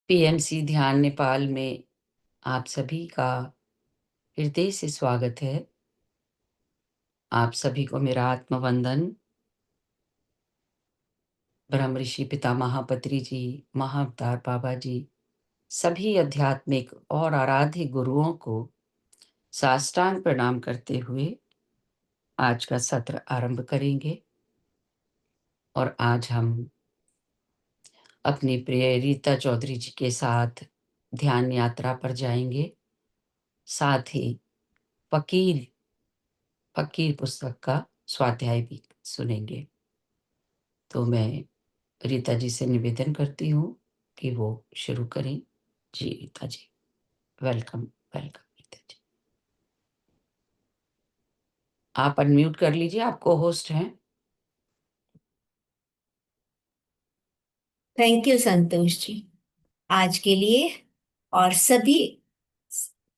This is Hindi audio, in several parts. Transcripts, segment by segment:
पीएमसी ध्यान नेपाल में आप सभी का हृदय से स्वागत है। आप सभी को मेरा आत्मवंदन। ब्रह्म ऋषि पितामह पत्री जी, महाअवतार बाबा जी, सभी आध्यात्मिक और आराध्य गुरुओं को साष्टांग प्रणाम करते हुए आज का सत्र आरंभ करेंगे। और आज हम अपनी प्रिय रीता चौधरी जी के साथ ध्यान यात्रा पर जाएंगे। साथ ही फकीर फकीर पुस्तक का स्वाध्याय भी सुनेंगे। तो मैं रीता जी से निवेदन करती हूँ कि वो शुरू करें। जी रीता जी, वेलकम। वेलकम रीता जी, आप अनम्यूट कर लीजिए, आप को होस्ट हैं। Thank you Santosh ji. आज के लिए और सभी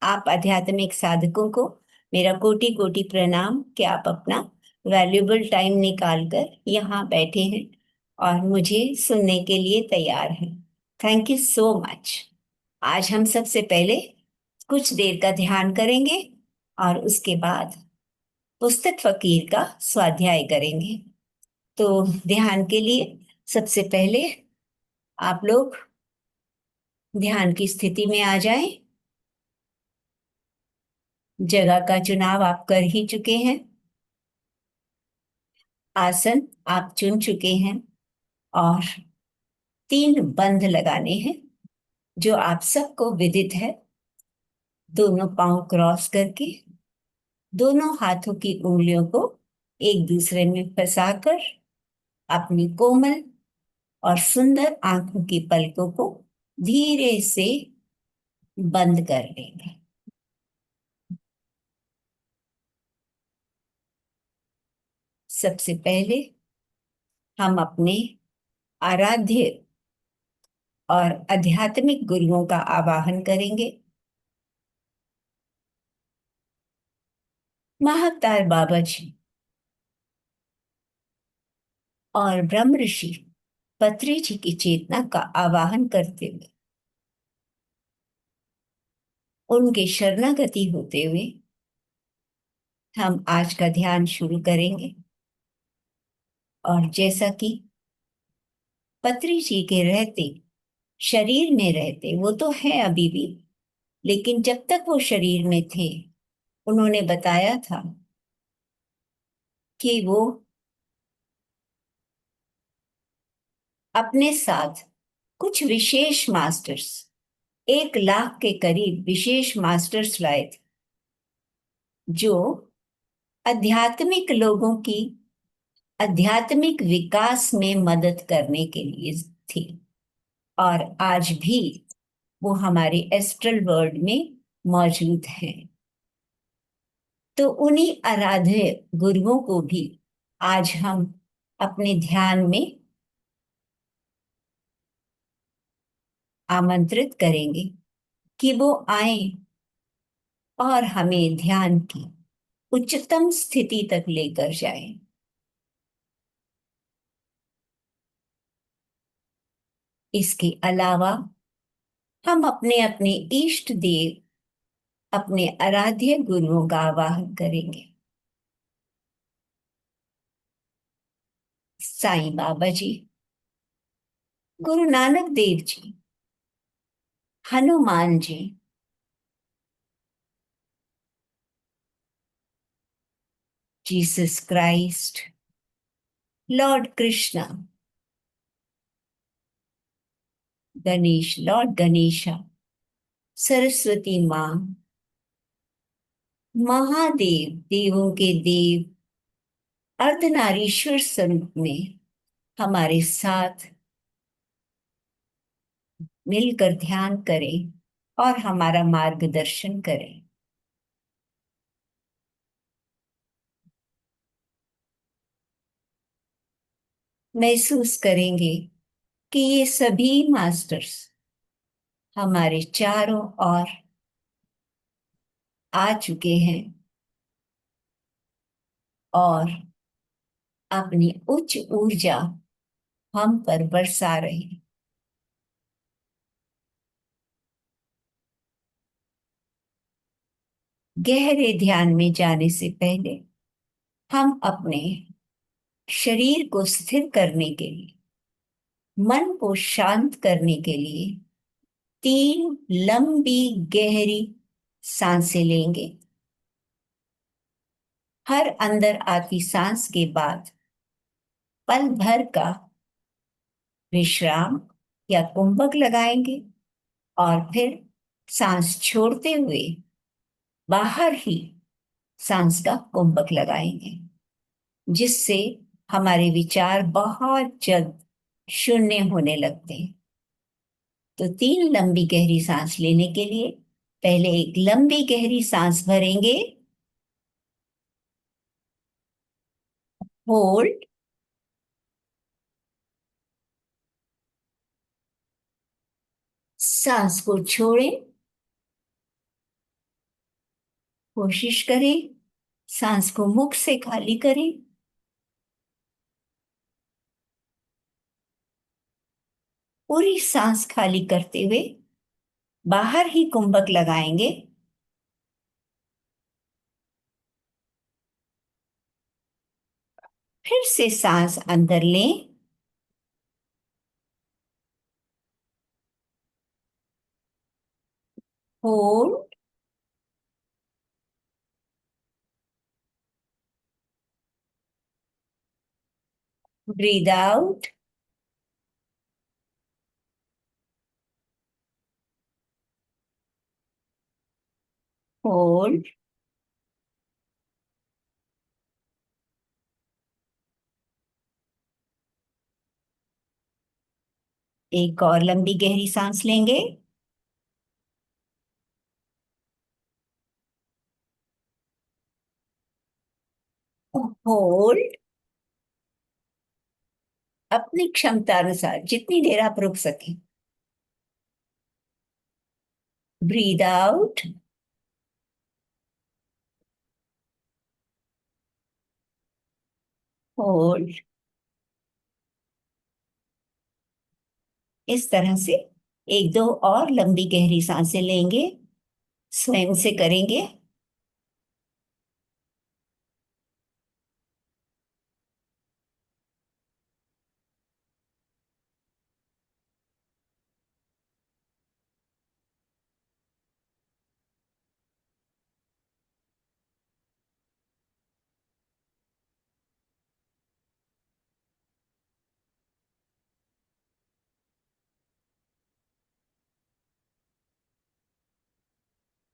आप आध्यात्मिक साधकों को मेरा कोटि कोटि प्रणाम कि आप अपना वैल्यूबल टाइम निकाल कर यहाँ बैठे हैं और मुझे सुनने के लिए तैयार हैं। Thank you so much. आज हम सबसे पहले कुछ देर का ध्यान करेंगे और उसके बाद पुस्तक फकीर का स्वाध्याय करेंगे। तो ध्यान के लिए सबसे पहले आप लोग ध्यान की स्थिति में आ जाएं। जगह का चुनाव आप कर ही चुके हैं। आसन आप चुन चुके हैं और 3 बंध लगाने हैं जो आप सबको विदित है। दोनों पांव क्रॉस करके दोनों हाथों की उंगलियों को एक दूसरे में फंसाकर अपनी कोमल और सुंदर आंखों की पलकों को धीरे से बंद कर लेंगे। सबसे पहले हम अपने आराध्य और आध्यात्मिक गुरुओं का आवाहन करेंगे। महाअवतार बाबा जी और ब्रह्म ऋषि पत्री जी की चेतना का आवाहन करते हुए उनके शरणागति होते हुए हम आज का ध्यान शुरू करेंगे। और जैसा कि पत्री जी के रहते शरीर में रहते, वो तो है अभी भी, लेकिन जब तक वो शरीर में थे उन्होंने बताया था कि वो अपने साथ कुछ विशेष मास्टर्स, 1 लाख के करीब विशेष मास्टर्स लाए थे जो आध्यात्मिक लोगों की आध्यात्मिक विकास में मदद करने के लिए थी। और आज भी वो हमारे एस्ट्रल वर्ल्ड में मौजूद हैं। तो उन्हीं आराध्य गुरुओं को भी आज हम अपने ध्यान में आमंत्रित करेंगे कि वो आए और हमें ध्यान की उच्चतम स्थिति तक लेकर जाएं। इसके अलावा हम अपने अपने इष्ट देव, अपने आराध्य गुरुओं का आवाहन करेंगे। Sai Baba ji, Guru Nanak Dev ji, Hanuman ji, Jesus Christ, Lord Krishna, Ganesh, Lord Ganesha, Saraswati मां, महादेव, देवों के देव, अर्धनारीश्वर स्वरूप में हमारे साथ मिलकर ध्यान करें और हमारा मार्गदर्शन करें। महसूस करेंगे कि ये सभी मास्टर्स हमारे चारों ओर आ चुके हैं और अपनी उच्च ऊर्जा हम पर बरसा रहे हैं। गहरे ध्यान में जाने से पहले हम अपने शरीर को स्थिर करने के लिए, मन को शांत करने के लिए 3 लंबी गहरी सांसें लेंगे। हर अंदर आती सांस के बाद पल भर का विश्राम या कुंभक लगाएंगे, और फिर सांस छोड़ते हुए बाहर ही सांस का कुंभक लगाएंगे, जिससे हमारे विचार बहुत जल्द शून्य होने लगते हैं। तो 3 लंबी गहरी सांस लेने के लिए पहले एक लंबी गहरी सांस भरेंगे, होल्ड, सांस को छोड़ें। कोशिश करें सांस को मुख से खाली करें। पूरी सांस खाली करते हुए बाहर ही कुंभक लगाएंगे। फिर से सांस अंदर लें, होल्ड, ब्रीद आउट, होल्ड। एक और लंबी गहरी सांस लेंगे, होल्ड। अपनी क्षमता अनुसार जितनी देर आप रुक सकें, ब्रीद आउट, होल्ड। इस तरह से एक दो और लंबी गहरी सांसें लेंगे, स्वयं से करेंगे।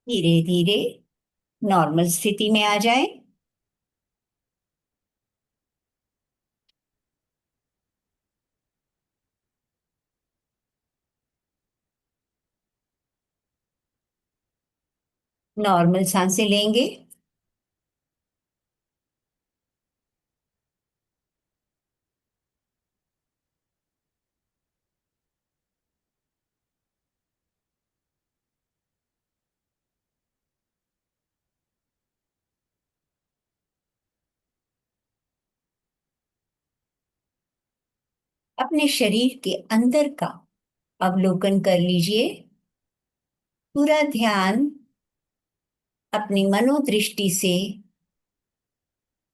धीरे धीरे नॉर्मल स्थिति में आ जाए। नॉर्मल सांसें लेंगे। अपने शरीर के अंदर का अवलोकन कर लीजिए। पूरा ध्यान अपनी मनोदृष्टि से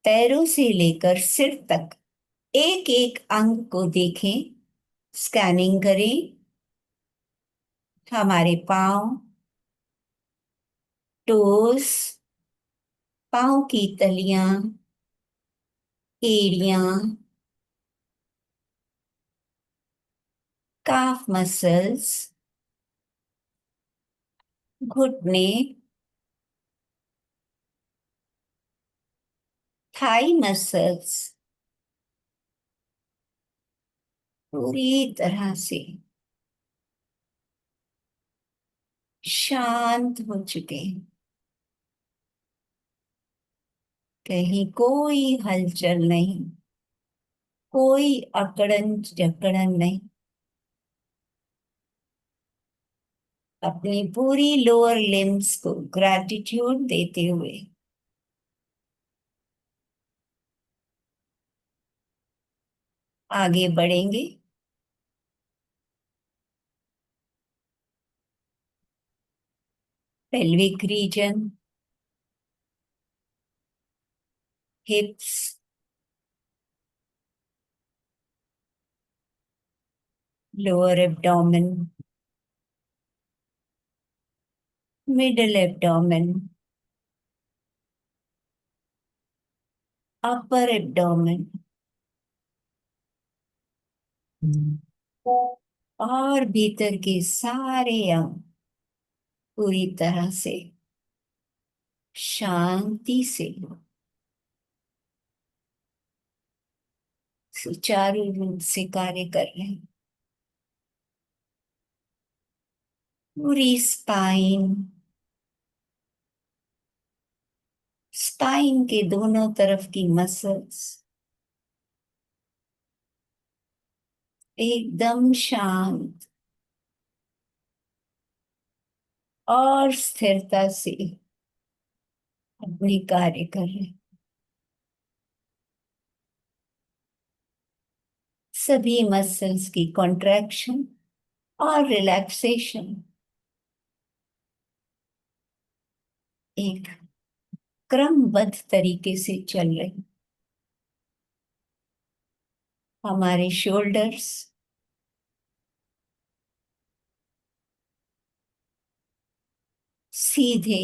पैरों से लेकर सिर तक एक एक अंग को देखें, स्कैनिंग करें। हमारे पांव, टोस, पांव की तलियां, एड़ियां, काफ मसल्स, घुटने, थाई मसल्स पूरी तरह से शांत हो चुके हैं। कहीं कोई हलचल नहीं, कोई अकड़न जकड़न नहीं। अपनी पूरी लोअर लिम्स को ग्रैटिट्यूड देते हुए आगे बढ़ेंगे। Pelvic region, हिप्स, lower abdomen, middle abdomen, upper abdomen और भीतर के सारे अंग पूरी तरह से शांति से सुचारू रूप से कार्य कर रहे हैं। पूरी स्पाइन, स्पाइन के दोनों तरफ की मसल्स एकदम शांत और स्थिरता से अपने कार्य कर रहे हैं। सभी मसल्स की कॉन्ट्रैक्शन और रिलैक्सेशन एक क्रमबद्ध तरीके से चल रही। हमारे शोल्डर्स सीधे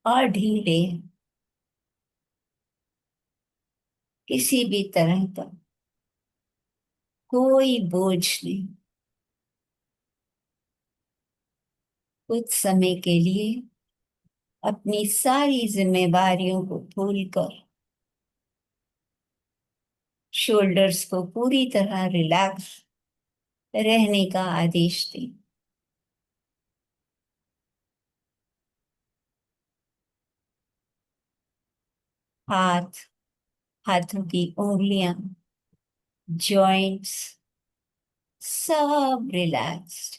और ढीले, किसी भी तरह का कोई बोझ नहीं। कुछ समय के लिए अपनी सारी जिम्मेदारियों को भूलकर शोल्डर्स को पूरी तरह रिलैक्स रहने का आदेश दें। हाथ, हाथों की उंगलियां, जॉइंट्स सब रिलैक्स्ड।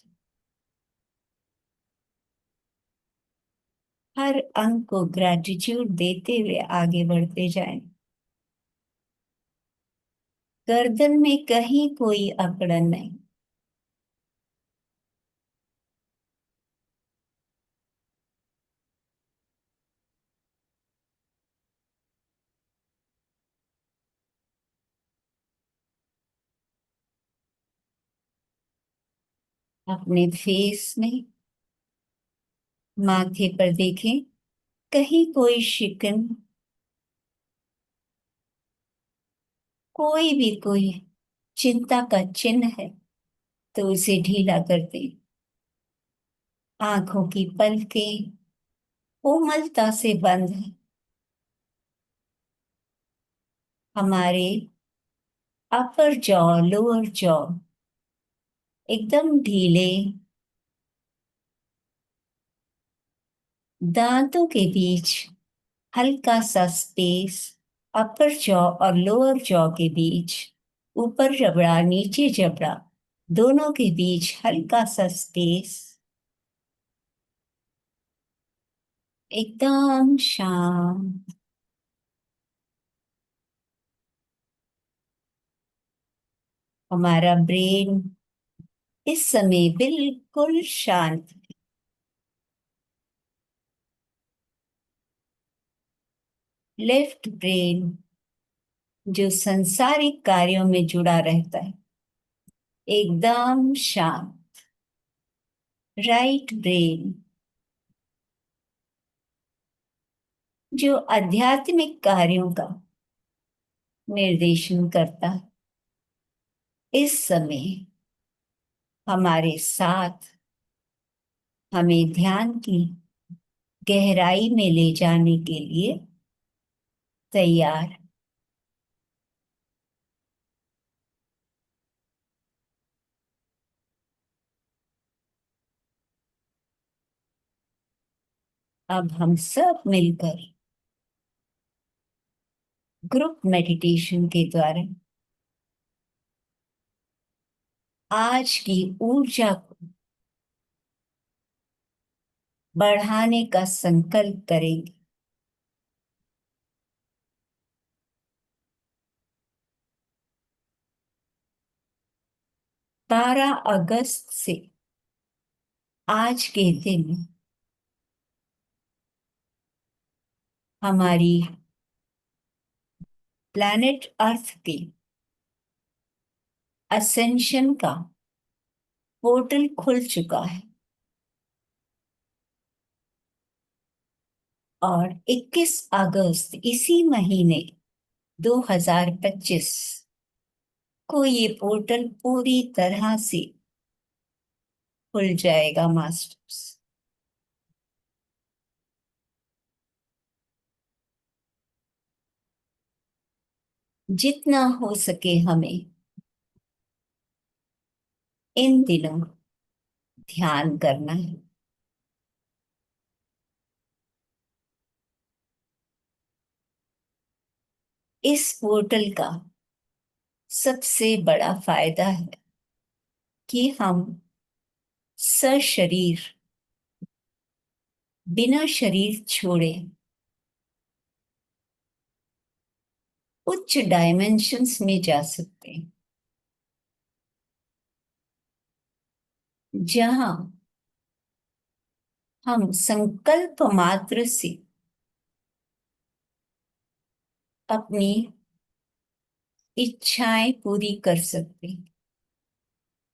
हर अंग को ग्रेटिट्यूड देते हुए आगे बढ़ते जाएं। गर्दन में कहीं कोई अकड़न नहीं। अपने फेस में, माथे पर देखें, कहीं कोई शिकन, कोई चिंता का चिन्ह है तो उसे ढीला कर दें। आंखों की पलकें कोमलता से बंद है। हमारे अपर जॉ, लोअर जॉ एकदम ढीले। दांतों के बीच हल्का सा स्पेस, अपर जॉ और लोअर जॉ के बीच, ऊपर जबड़ा नीचे जबड़ा दोनों के बीच हल्का सा स्पेस, एकदम शांत। हमारा ब्रेन इस समय बिल्कुल शांत। लेफ्ट ब्रेन जो संसारिक कार्यों में जुड़ा रहता है, एकदम शांत। राइट ब्रेन जो आध्यात्मिक कार्यों का निर्देशन करता है, इस समय हमारे साथ हमें ध्यान की गहराई में ले जाने के लिए तैयार। अब हम सब मिलकर ग्रुप मेडिटेशन के द्वारा आज की ऊर्जा को बढ़ाने का संकल्प करेंगे। 12 अगस्त से आज के दिन हमारी प्लैनेट अर्थ के असेंशन का पोर्टल खुल चुका है और 21 अगस्त इसी महीने 2025 को ये पोर्टल पूरी तरह से खुल जाएगा मास्टर्स। जितना हो सके हमें इन दिनों ध्यान करना है। इस पोर्टल का सबसे बड़ा फायदा है कि हम सशरीर बिना शरीर छोड़े उच्च डायमेंशंस में जा सकते हैं, जहां हम संकल्प मात्र से अपनी इच्छाएं पूरी कर सकते हैं,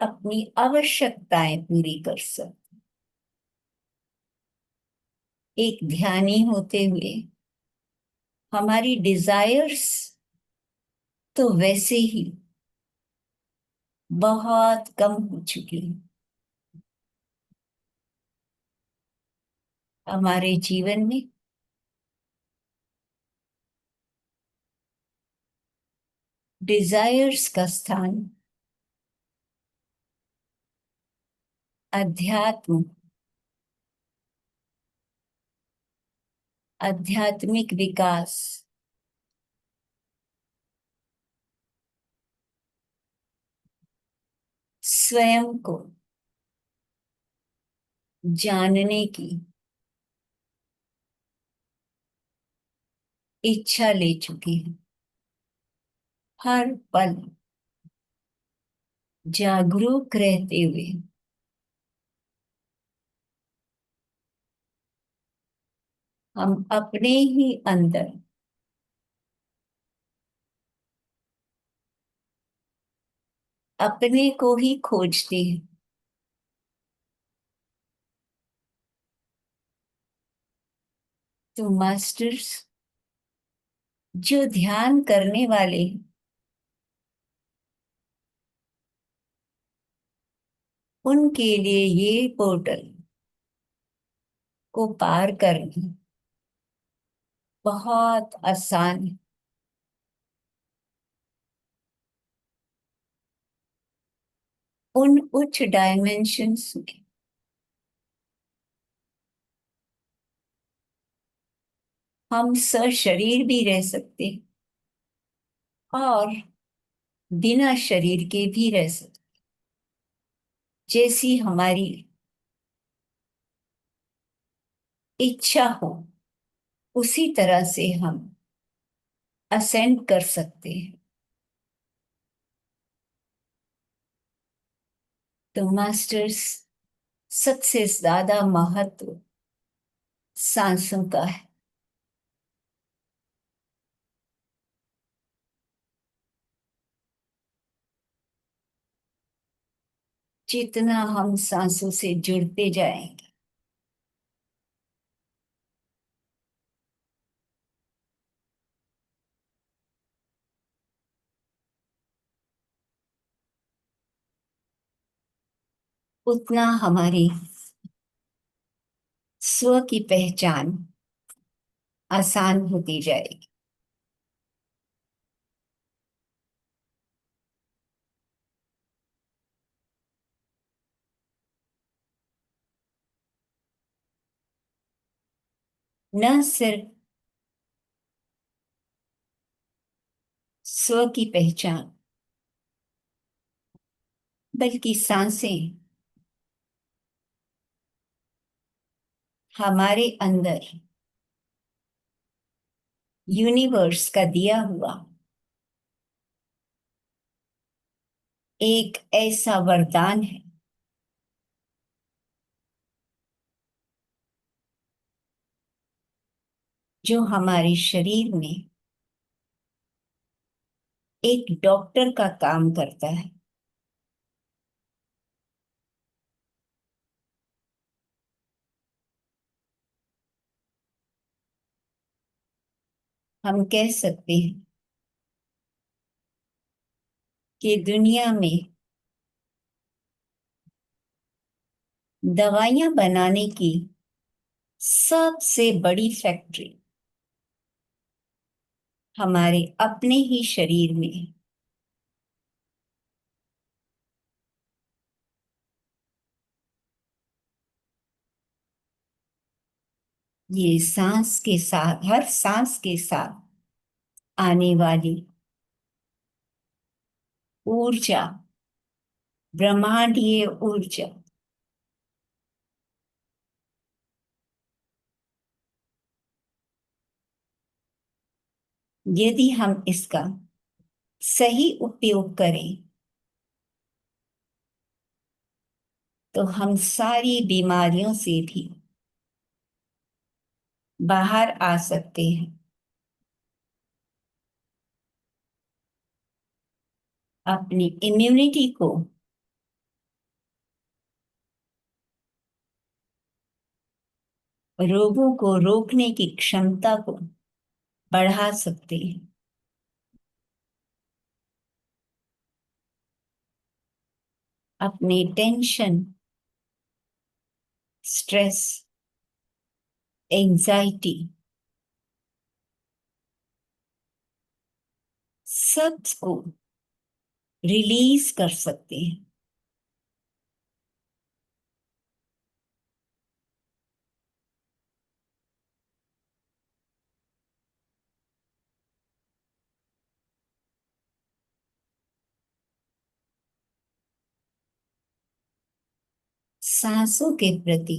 अपनी आवश्यकताएं पूरी कर सकते हैं। एक ध्यानी होते हुए हमारी डिजायर्स तो वैसे ही बहुत कम हो चुकी है। हमारे जीवन में डिजायर्स का स्थान अध्यात्म आध्यात्मिक विकास, स्वयं को जानने की इच्छा ले चुकी है। हर पल जागरूक रहते हुए हम अपने ही अंदर अपने को ही खोजते हैं। तो मास्टर्स जो ध्यान करने वाले हैं, उनके लिए ये पोर्टल को पार करना बहुत आसान है। उन उच्च डायमेंशंस में हम सशरीर भी रह सकते हैं और बिना शरीर के भी रह सकते, जैसी हमारी इच्छा हो उसी तरह से हम असेंड कर सकते हैं। तो मास्टर्स सबसे ज्यादा महत्व सांसों का है। जितना हम सांसों से जुड़ते जाएंगे, उतना हमारी स्व की पहचान आसान होती जाएगी। न सिर्फ स्व की पहचान, बल्कि सांसें हमारे अंदर यूनिवर्स का दिया हुआ एक ऐसा वरदान है जो हमारे शरीर में एक डॉक्टर का काम करता है। हम कह सकते हैं कि दुनिया में दवाइयां बनाने की सबसे बड़ी फैक्ट्री हमारे अपने ही शरीर में है। ये सांस के साथ, हर सांस के साथ आने वाली ऊर्जा, ब्रह्मांडीय ऊर्जा, यदि हम इसका सही उपयोग करें तो हम सारी बीमारियों से भी बाहर आ सकते हैं। अपनी इम्यूनिटी को, रोगों को रोकने की क्षमता को बढ़ा सकते हैं। अपनी टेंशन, स्ट्रेस, एंजाइटी, सबको रिलीज कर सकते हैं। सांसों के प्रति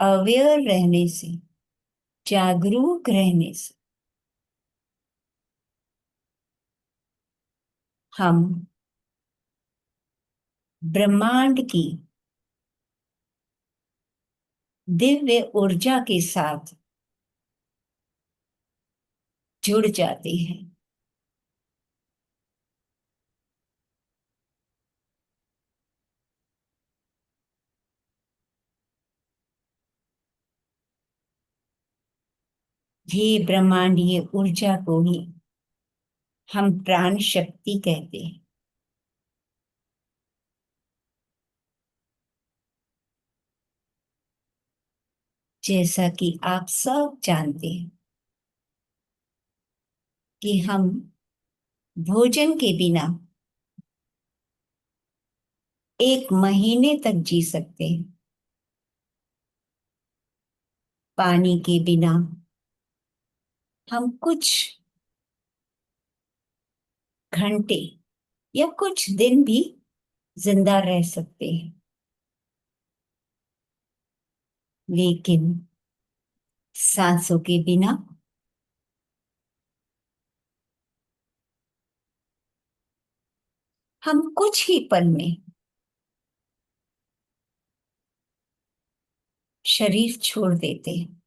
अवेयर रहने से, जागरूक रहने से हम ब्रह्मांड की दिव्य ऊर्जा के साथ जुड़ जाते हैं। ये ब्रह्मांडीय ऊर्जा को ही हम प्राण शक्ति कहते हैं। जैसा कि आप सब जानते हैं कि हम भोजन के बिना 1 महीने तक जी सकते हैं, पानी के बिना हम कुछ घंटे या कुछ दिन भी जिंदा रह सकते हैं, लेकिन सांसों के बिना हम कुछ ही पल में शरीर छोड़ देते हैं।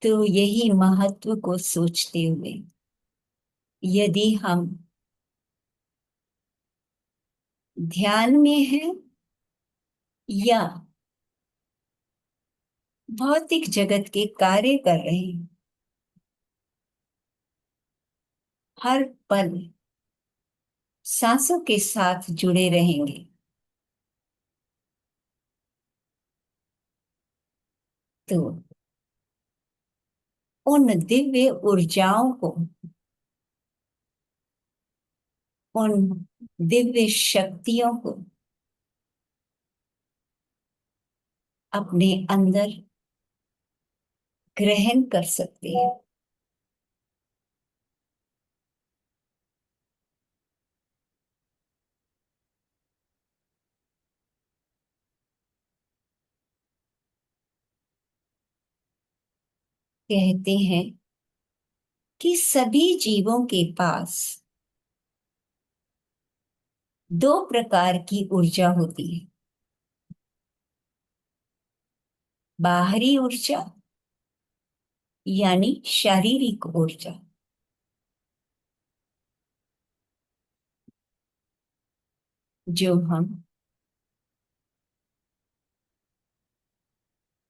तो यही महत्व को सोचते हुए, यदि हम ध्यान में हैं या भौतिक जगत के कार्य कर रहे हैं, हर पल सांसों के साथ जुड़े रहेंगे तो उन दिव्य ऊर्जाओं को, उन दिव्य शक्तियों को अपने अंदर ग्रहण कर सकते हैं। कहते हैं कि सभी जीवों के पास दो प्रकार की ऊर्जा होती है। बाहरी ऊर्जा यानी शारीरिक ऊर्जा, जो हम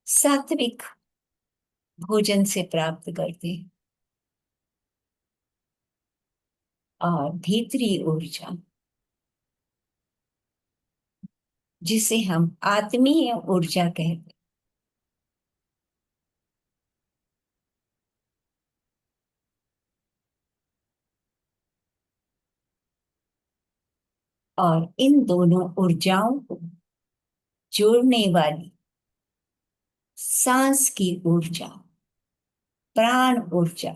सात्विक भोजन से प्राप्त करते हैं। और भीतरी ऊर्जा, जिसे हम आत्मीय ऊर्जा कहते हैं। और इन दोनों ऊर्जाओं को जोड़ने वाली सांस की ऊर्जा, प्राण ऊर्जा,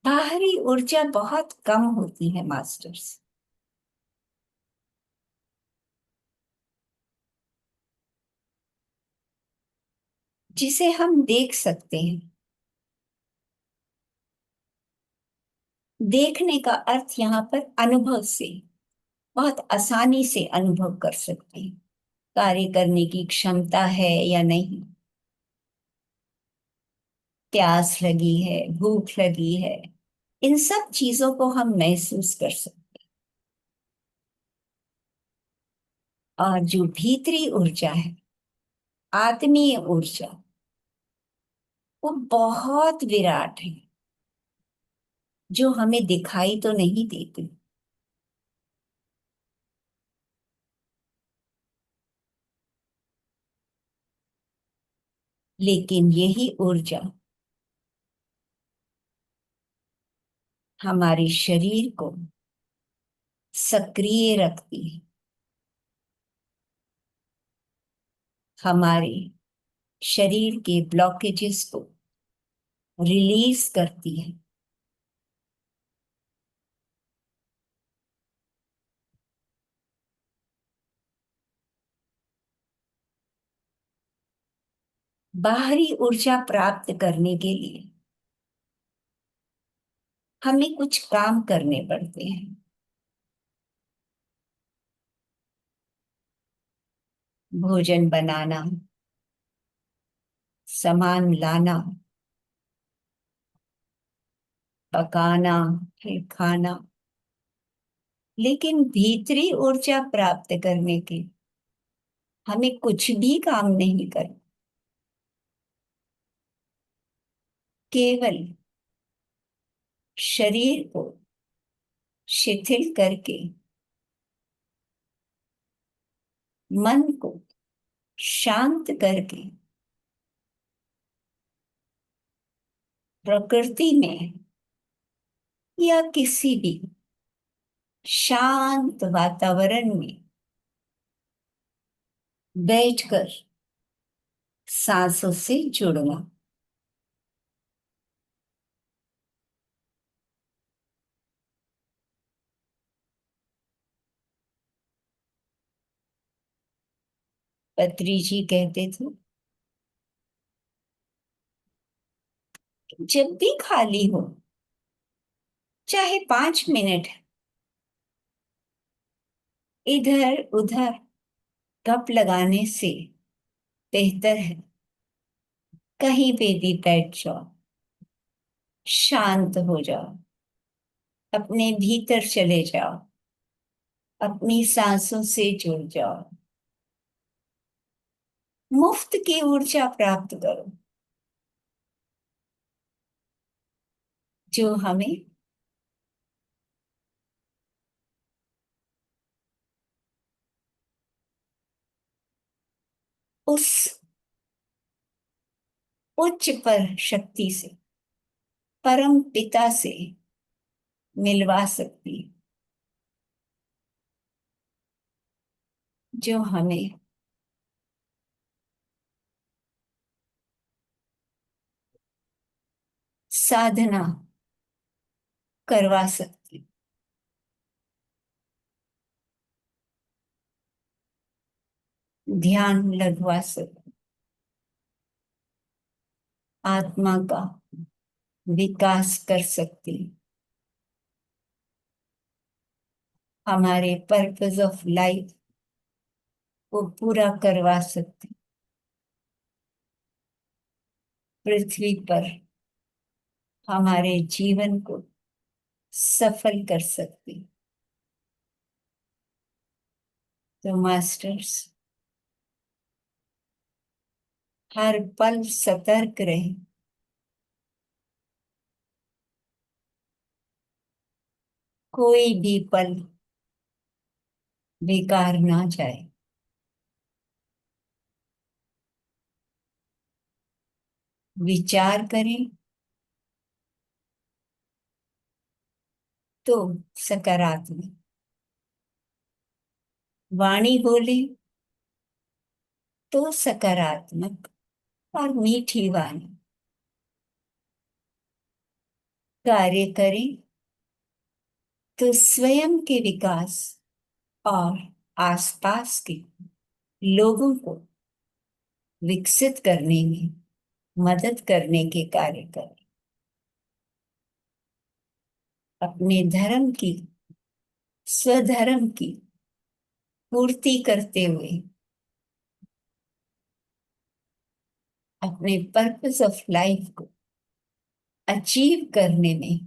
बाहरी ऊर्जा बहुत कम होती है मास्टर्स, जिसे हम देख सकते हैं। देखने का अर्थ यहाँ पर अनुभव से, बहुत आसानी से अनुभव कर सकते हैं कार्य करने की क्षमता है या नहीं, प्यास लगी है, भूख लगी है, इन सब चीजों को हम महसूस कर सकते हैं। और जो भीतरी ऊर्जा है, आत्मीय ऊर्जा, वो बहुत विराट है, जो हमें दिखाई तो नहीं देती, लेकिन यही ऊर्जा हमारे शरीर को सक्रिय रखती है, हमारे शरीर के ब्लॉकेजेस को रिलीज करती है। बाहरी ऊर्जा प्राप्त करने के लिए हमें कुछ काम करने पड़ते हैं। भोजन बनाना, सामान लाना, पकाना, फिर खाना। लेकिन भीतरी ऊर्जा प्राप्त करने के हमें कुछ भी काम नहीं करना, केवल शरीर को शिथिल करके, मन को शांत करके, प्रकृति में या किसी भी शांत वातावरण में बैठकर सांसों से जुड़ना। पत्री जी कहते थे, जब भी खाली हो, चाहे 5 मिनट, इधर उधर गप लगाने से बेहतर है कहीं पे भी बैठ जाओ, शांत हो जाओ, अपने भीतर चले जाओ, अपनी सांसों से जुड़ जाओ, मुफ्त की ऊर्जा प्राप्त करो, जो हमें उस उच्च पर शक्ति से, परम पिता से मिलवा सकती है, जो हमें साधना करवा सकती है। ध्यान लगवा सकते, आत्मा का विकास कर सकते, हमारे पर्पस ऑफ लाइफ को पूरा करवा सकते, पृथ्वी पर हमारे जीवन को सफल कर सकते। तो मास्टर्स, हर पल सतर्क रहे, कोई भी पल बेकार ना जाए। विचार करें तो सकारात्मक, वाणी बोले तो सकारात्मक और मीठी वाणी, कार्य करें तो स्वयं के विकास और आसपास के लोगों को विकसित करने में मदद करने के कार्य करें। अपने धर्म की, स्वधर्म की पूर्ति करते हुए अपने पर्पस ऑफ लाइफ को अचीव करने में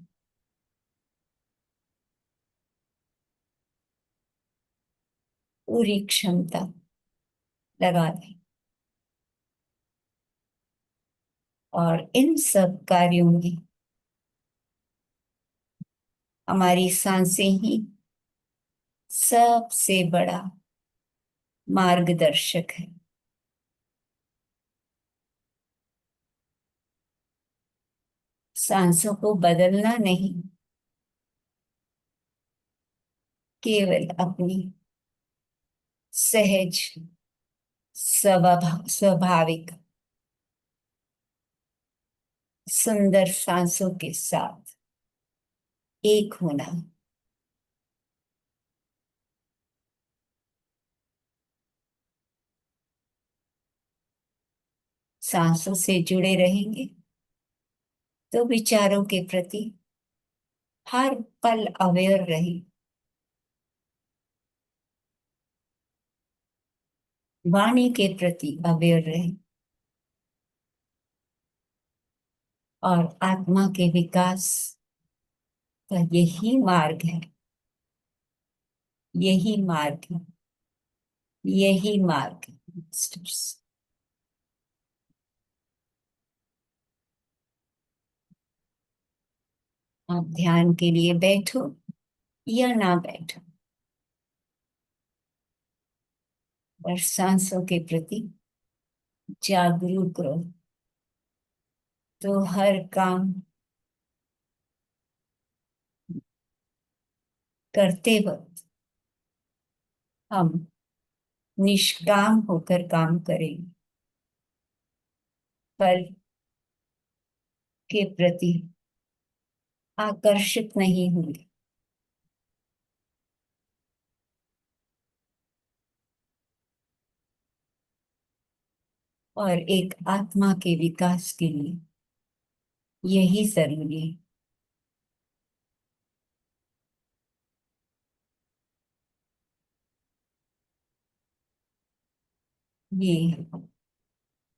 पूरी क्षमता लगा दें। और इन सब कार्यों में हमारी सांसें ही सबसे बड़ा मार्गदर्शक है। सांसों को बदलना नहीं, केवल अपनी सहज, स्वाभाविक सुंदर सांसों के साथ एक होना। सांसों से जुड़े रहेंगे तो विचारों के प्रति हर पल अवेयर रहे, वाणी के प्रति अवेयर रहे और आत्मा के विकास का यही मार्ग है, यही मार्ग है, यही मार्ग है मास्टर्स। आप ध्यान के लिए बैठो या ना बैठो, पर सांसों के प्रति जागरूक रहो, तो हर काम करते वक्त हम निष्काम होकर काम करेंगे, फल के प्रति आकर्षित नहीं होंगे। और एक आत्मा के विकास के लिए यही जरूरी है। ये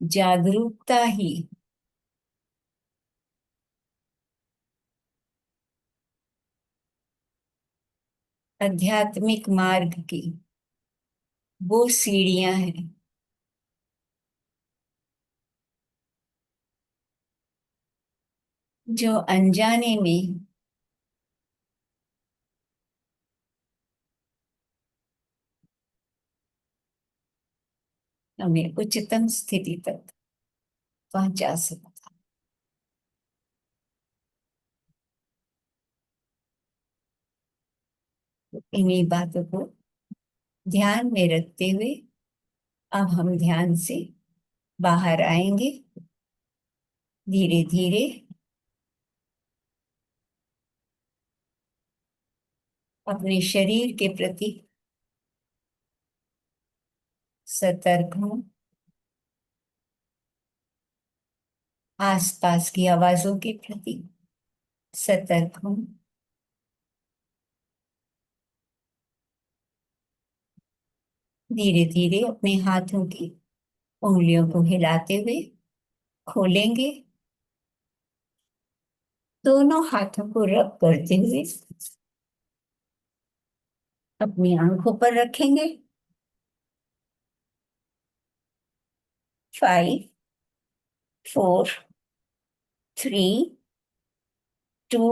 जागरूकता ही आध्यात्मिक मार्ग की वो सीढ़ियां हैं जो अनजाने में हमें उच्चतम स्थिति तक पहुंचा सकता। इन्हीं बातों को ध्यान में रखते हुए अब हम ध्यान से बाहर आएंगे, धीरे धीरे अपने शरीर के प्रति सतर्क हूँ। आसपास की आवाजों के प्रति सतर्क हूँ। धीरे धीरे अपने हाथों की उंगलियों को हिलाते हुए खोलेंगे। दोनों हाथों को रब करते हुए अपनी आंखों पर रखेंगे। 5, 4, 3, 2,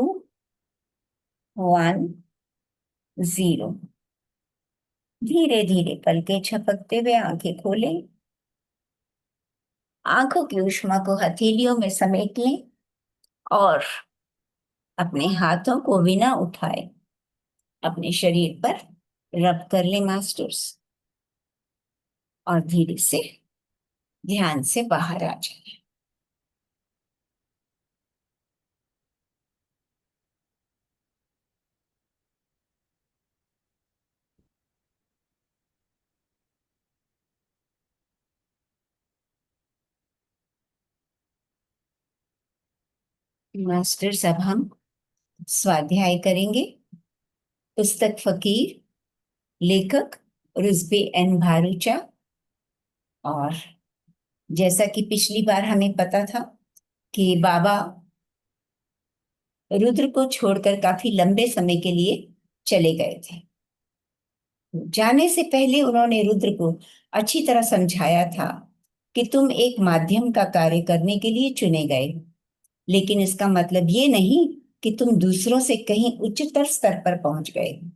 1, 0। धीरे धीरे पलकें झपकते हुए आंखें खोलें। आंखों की ऊष्मा को हथेलियों में समेट लें और अपने हाथों को बिना उठाए अपने शरीर पर रब कर लें मास्टर्स, और धीरे से ध्यान से बाहर आ जाए। मास्टर्स, अब हम स्वाध्याय करेंगे। पुस्तक फकीर, लेखक रुज़्बे एन भारूचा। और जैसा कि पिछली बार हमें पता था कि बाबा रुद्र को छोड़कर काफी लंबे समय के लिए चले गए थे। जाने से पहले उन्होंने रुद्र को अच्छी तरह समझाया था कि तुम एक माध्यम का कार्य करने के लिए चुने गए हो, लेकिन इसका मतलब ये नहीं कि तुम दूसरों से कहीं उच्चतर स्तर पर पहुंच गए हो।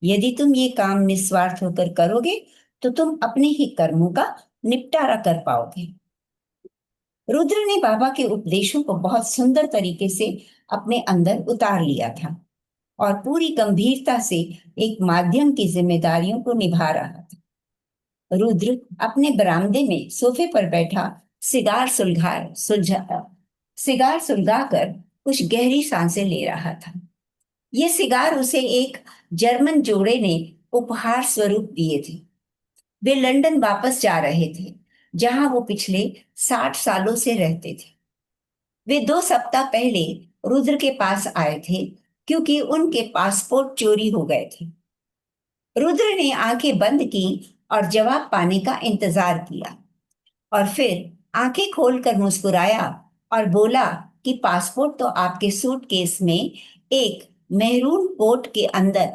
यदि तुम ये काम निस्वार्थ होकर करोगे तो तुम अपने ही कर्मों का निपटारा कर पाओगे। रुद्र ने बाबा के उपदेशों को बहुत सुंदर तरीके से अपने अंदर उतार लिया था और पूरी गंभीरता से एक माध्यम की जिम्मेदारियों को निभा रहा था। रुद्र अपने बरामदे में सोफे पर बैठा सिगार सुलगाकर कुछ गहरी सांसें ले रहा था। ये सिगार उसे एक जर्मन जोड़े ने उपहार स्वरूप दिए थे। वे लंदन वापस जा रहे थे, जहां वो पिछले 60 सालों से रहते थे। वे 2 सप्ताह पहले रुद्र के पास आए थे क्योंकि उनके पासपोर्ट चोरी हो गए थे। रुद्र ने आंखें बंद की और जवाब पाने का इंतजार किया, और फिर आंखें खोलकर मुस्कुराया और बोला कि पासपोर्ट तो आपके सूटकेस में एक मैरून कोट के अंदर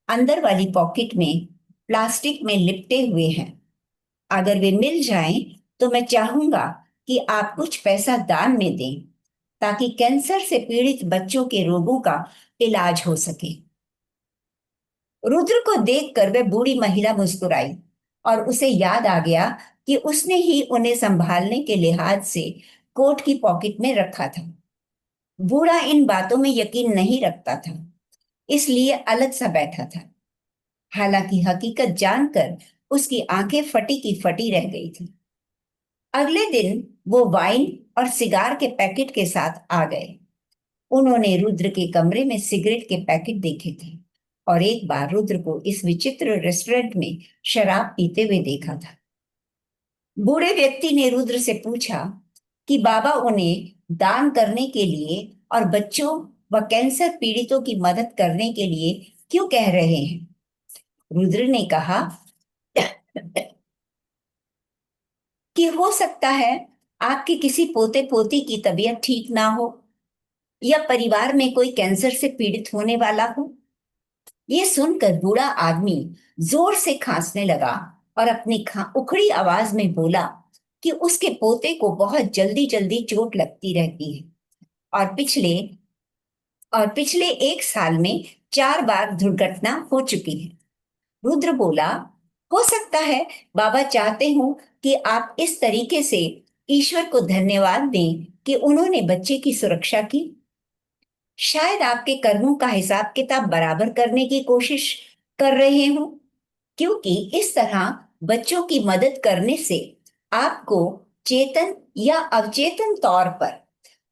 अंदर वाली पॉकेट में प्लास्टिक में लिपटे हुए हैं। अगर वे मिल जाएं तो मैं चाहूंगा कि आप कुछ पैसा दान में दें, ताकि कैंसर से पीड़ित बच्चों के रोगों का इलाज हो सके। रुद्र को देखकर वह बूढ़ी महिला मुस्कुराई और उसे याद आ गया कि उसने ही उन्हें संभालने के लिहाज से कोट की पॉकेट में रखा था। बूढ़ा इन बातों में यकीन नहीं रखता था, इसलिए अलग सा बैठा था। हालांकि हकीकत जानकर उसकी आंखें फटी की फटी रह गई थी। अगले दिन वो वाइन और सिगार के पैकेट के साथ आ गए। उन्होंने रुद्र के कमरे में सिगरेट के पैकेट देखे थे और एक बार रुद्र को इस विचित्र रेस्टोरेंट में शराब पीते हुए देखा था। बूढ़े व्यक्ति ने रुद्र से पूछा कि बाबा उन्हें दान करने के लिए और बच्चों व कैंसर पीड़ितों की मदद करने के लिए क्यों कह रहे हैं। रुद्र ने कहा कि हो सकता है आपके किसी पोते पोती की तबीयत ठीक ना हो, या परिवार में कोई कैंसर से पीड़ित होने वाला हो। ये सुनकर बूढ़ा आदमी जोर से खांसने लगा और अपनी उखड़ी आवाज में बोला कि उसके पोते को बहुत जल्दी जल्दी चोट लगती रहती है, और पिछले 1 साल में 4 बार दुर्घटना हो चुकी है। रुद्र बोला, हो सकता है बाबा चाहते हो कि आप इस तरीके से ईश्वर को धन्यवाद दें कि उन्होंने बच्चे की सुरक्षा की। शायद आपके कर्मों का हिसाब किताब बराबर करने की कोशिश कर रहे हो, क्योंकि इस तरह बच्चों की मदद करने से आपको चेतन या अवचेतन तौर पर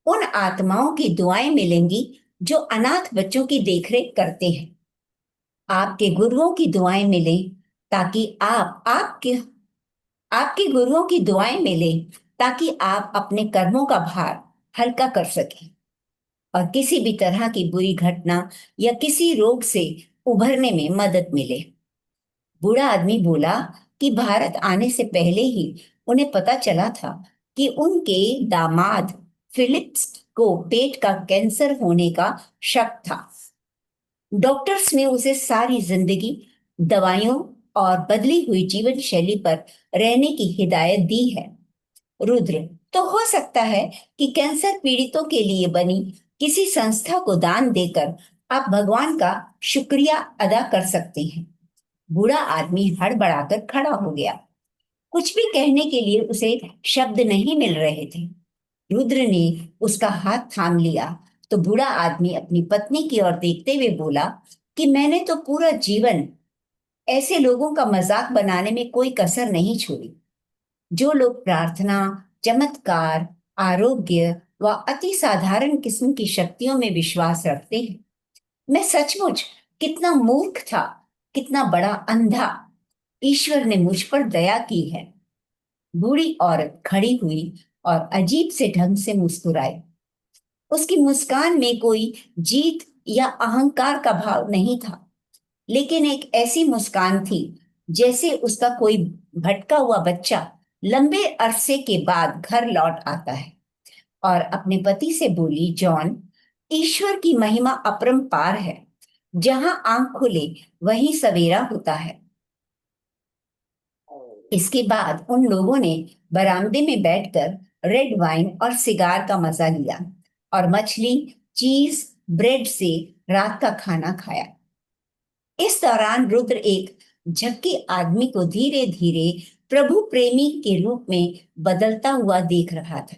उन आत्माओं की दुआएं मिलेंगी जो अनाथ बच्चों की देखरेख करते हैं। आपके गुरुओं की दुआएं मिलें ताकि आप आपके आपके गुरुओं की दुआएं मिले ताकि आप अपने कर्मों का भार हल्का कर सकें और किसी भी तरह की बुरी घटना या किसी रोग से उभरने में मदद मिले। बूढ़ा आदमी बोला कि भारत आने से पहले ही उन्हें पता चला था कि उनके दामाद फिलिप्स को पेट का कैंसर होने का शक था। डॉक्टर्स ने उसे सारी जिंदगी दवाइयों और बदली हुई जीवन शैली पर रहने की हिदायत दी है। रुद्र, तो हो सकता है कि कैंसर पीड़ितों के लिए बनी किसी संस्था को दान देकर आप भगवान का शुक्रिया अदा कर सकते हैं। बूढ़ा आदमी हड़बड़ाकर खड़ा हो गया। कुछ भी कहने के लिए उसे शब्द नहीं मिल रहे थे। रुद्र ने उसका हाथ थाम लिया तो बूढ़ा आदमी अपनी पत्नी की ओर देखते हुए बोला कि मैंने तो पूरा जीवन ऐसे लोगों का मजाक बनाने में कोई कसर नहीं छोड़ी जो लोग प्रार्थना, चमत्कार, आरोग्य व अति साधारण किस्म की शक्तियों में विश्वास रखते हैं। मैं सचमुच कितना मूर्ख था, कितना बड़ा अंधा। ईश्वर ने मुझ पर दया की है। बूढ़ी औरत खड़ी हुई और अजीब से ढंग से मुस्कुराई। उसकी मुस्कान में कोई जीत या अहंकार का भाव नहीं था, लेकिन एक ऐसी मुस्कान थी जैसे उसका कोई भटका हुआ बच्चा लंबे अरसे के बाद घर लौट आता है और अपने पति से बोली, जॉन, ईश्वर की महिमा अपरंपार है। जहां आंख खुले वहीं सवेरा होता है। इसके बाद उन लोगों ने बरामदे में बैठकर रेड वाइन और सिगार का मजा लिया और मछली, चीज, ब्रेड से रात का खाना खाया। इस दौरान रुद्र एक झक्की आदमी को धीरे धीरे प्रभु प्रेमी के रूप में बदलता हुआ देख रहा था।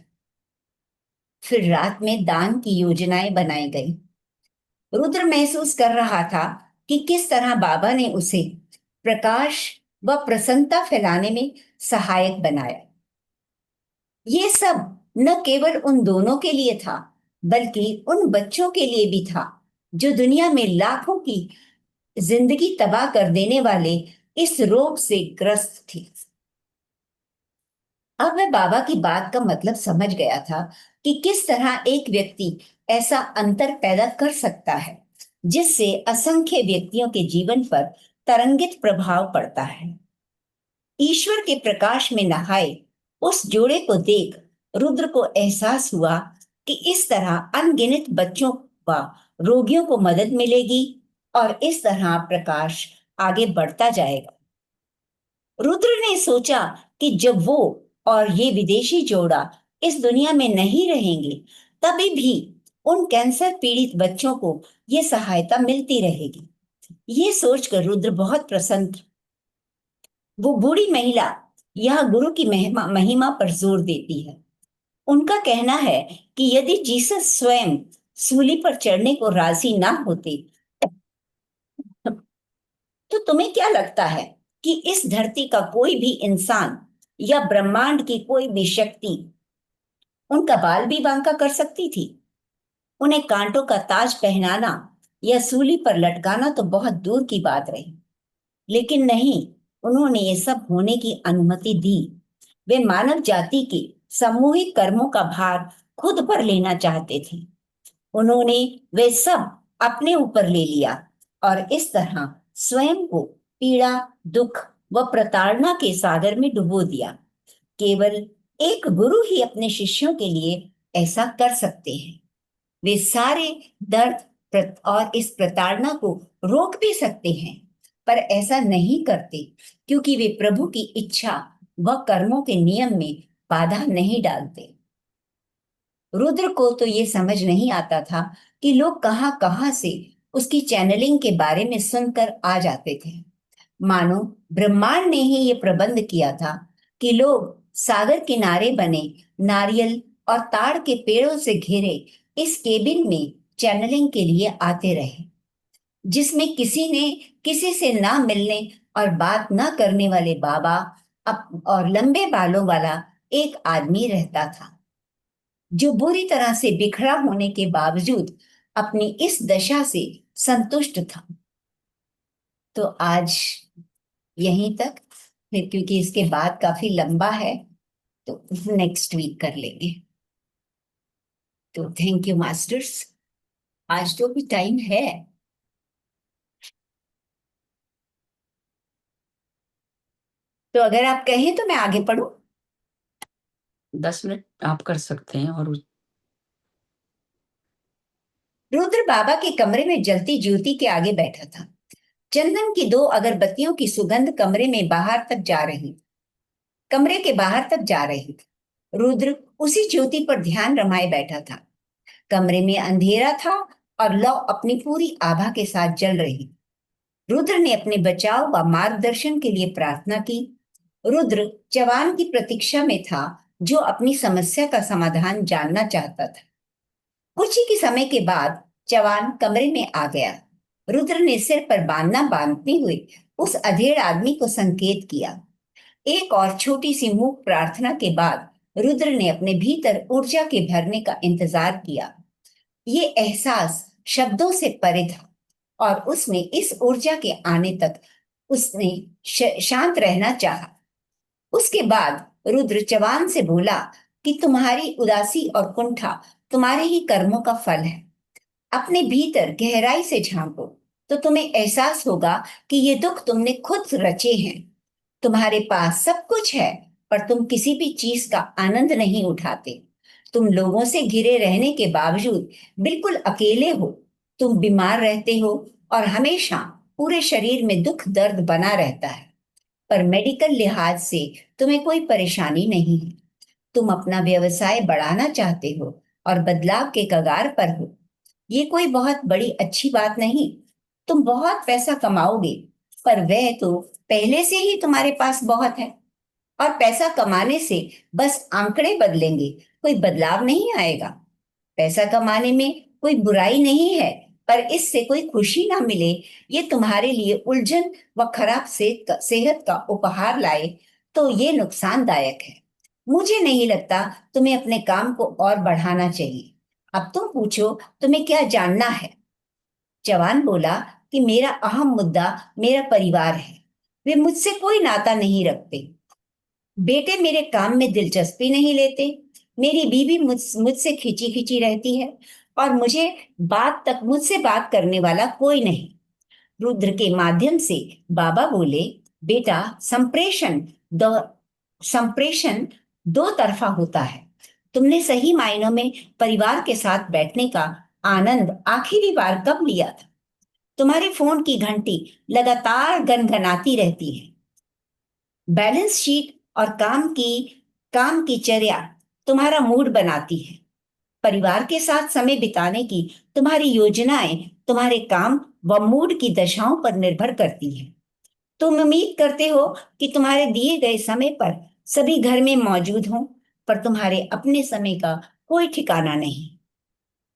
फिर रात में दान की योजनाएं बनाई गई। रुद्र महसूस कर रहा था कि किस तरह बाबा ने उसे प्रकाश व प्रसन्नता फैलाने में सहायक बनाया। ये सब न केवल उन दोनों के लिए था, बल्कि उन बच्चों के लिए भी था जो दुनिया में लाखों की जिंदगी तबाह कर देने वाले इस रोग से ग्रस्त थी। अब वह बाबा की बात का मतलब समझ गया था कि किस तरह एक व्यक्ति ऐसा अंतर पैदा कर सकता है जिससे असंख्य व्यक्तियों के जीवन पर तरंगित प्रभाव पड़ता है। ईश्वर के प्रकाश में नहाए उस जोड़े को देख रुद्र को एहसास हुआ कि इस तरह अनगिनत बच्चों व रोगियों को मदद मिलेगी और इस तरह प्रकाश आगे बढ़ता जाएगा। रुद्र ने सोचा कि जब वो और ये विदेशी जोड़ा इस दुनिया में नहीं रहेंगे, तभी भी उन कैंसर पीड़ित बच्चों को ये सहायता मिलती रहेगी। ये सोचकर रुद्र बहुत प्रसन्न था। वो बूढ़ी महिला यह गुरु की महिमा महिमा पर जोर देती है। उनका कहना है कि यदि जीसस स्वयं सूली पर चढ़ने को राजी ना होते, तो तुम्हें क्या लगता है कि इस धरती का कोई भी इंसान या ब्रह्मांड की कोई भी शक्ति उनका बाल भी बांका कर सकती थी? उन्हें कांटों का ताज पहनाना या सूली पर लटकाना तो बहुत दूर की बात रही। लेकिन नहीं, उन्होंने ये सब होने की अनुमति दी। वे मानव जाति के सामूहिक कर्मों का भार खुद पर लेना चाहते थे। उन्होंने वे सब अपने ऊपर ले लिया और इस तरह स्वयं को पीड़ा, दुख व प्रताड़ना के सागर में डुबो दिया। केवल एक गुरु ही अपने शिष्यों के लिए ऐसा कर सकते हैं। वे सारे दर्द और इस प्रताड़ना को रोक भी सकते हैं, पर ऐसा नहीं करते क्योंकि वे प्रभु की इच्छा व कर्मों के नियम में बाधा नहीं डालते। रुद्र को तो ये समझ नहीं आता था कि लोग कहां कहां से उसकी चैनलिंग के बारे में सुनकर आ जाते थे। मानो ब्रह्मांड ने ही ये प्रबंध किया था कि लोग सागर किनारे बने नारियल और ताड़ के पेड़ों से घिरे इस केबिन में चैनलिंग के लिए आते रहे, जिसमें किसी ने किसी से ना मिलने और बात ना करने वाले बाबा और लंबे बालों वाला एक आदमी रहता था जो बुरी तरह से बिखरा होने के बावजूद अपनी इस दशा से संतुष्ट था। तो आज यहीं तक। फिर क्योंकि इसके बाद काफी लंबा है तो नेक्स्ट वीक कर लेंगे। तो थैंक यू मास्टर्स, आज तो भी टाइम है। तो अगर आप कहें तो मैं आगे पढूं। 10 मिनट आप कर सकते हैं। और रुद्र बाबा के कमरे में जलती ज्योति के आगे बैठा था। चंदन की 2 अगरबत्तियों की सुगंध कमरे के बाहर तक जा रही थी। रुद्र उसी ज्योति पर ध्यान रमाए बैठा था। कमरे में अंधेरा था और लौ अपनी पूरी आभा के साथ जल रही। रुद्र ने अपने बचाव व मार्गदर्शन के लिए प्रार्थना की। रुद्र जवान की प्रतीक्षा में था, जो अपनी समस्या का समाधान जानना चाहता था। कुछ ही के समय के बाद जवान कमरे में आ गया। रुद्र ने सिर पर बांधना बांधते हुए उस अधेड़ आदमी को संकेत किया। एक और छोटी सी मूक प्रार्थना के बाद रुद्र ने अपने भीतर ऊर्जा के भरने का इंतजार किया। ये एहसास शब्दों से परे था और उसने इस ऊर्जा के आने तक उसने शांत रहना चाहा। उसके बाद रुद्र जवान से बोला कि तुम्हारी उदासी और कुंठा तुम्हारे ही कर्मों का फल है। अपने भीतर गहराई से झांको तो तुम्हें एहसास होगा कि ये दुख तुमने खुद रचे हैं। तुम्हारे पास सब कुछ है, पर तुम किसी भी चीज का आनंद नहीं उठाते। तुम लोगों से घिरे रहने के बावजूद बिल्कुल अकेले हो। तुम बीमार रहते हो और हमेशा पूरे शरीर में दुख दर्द बना रहता है, पर मेडिकल लिहाज से तुम्हें कोई परेशानी नहीं है। तुम अपना व्यवसाय बढ़ाना चाहते हो और बदलाव के कगार पर हो। ये कोई बहुत बड़ी अच्छी बात नहीं। तुम बहुत पैसा कमाओगे, पर वह तो पहले से ही तुम्हारे पास बहुत है। और पैसा कमाने से बस आंकड़े बदलेंगे, कोई बदलाव नहीं आएगा। पैसा कमाने में कोई बुराई नहीं है, पर इससे कोई खुशी ना मिले, ये तुम्हारे लिए उलझन व खराब सेहत का उपहार लाए, तो ये नुकसानदायक है। मुझे नहीं लगता तुम्हें अपने काम को और बढ़ाना चाहिए। अब तुम पूछो, तुम्हें क्या जानना है? जवान बोला कि मेरा अहम मुद्दा मेरा परिवार है। वे मुझसे कोई नाता नहीं रखते। बेटे मेरे काम में दिलचस्पी नहीं लेते। मेरी बीवी मुझसे खिंची खिंची रहती है और मुझसे बात करने वाला कोई नहीं। रुद्र के माध्यम से बाबा बोले, बेटा, दो संप्रेषण दो तरफा होता है। तुमने सही मायनों में परिवार के साथ बैठने का आनंद आखिरी बार कब लिया था? तुम्हारे फोन की घंटी लगातार गनगनाती रहती है। बैलेंस शीट और काम की चर्या तुम्हारा मूड बनाती है। परिवार के साथ समय बिताने की तुम्हारी योजनाएं तुम्हारे काम व मूड की दशाओं पर निर्भर करती है। तुम उम्मीद करते हो कि तुम्हारे दिए गए समय पर सभी घर में मौजूद हों, पर तुम्हारे अपने समय का कोई ठिकाना नहीं।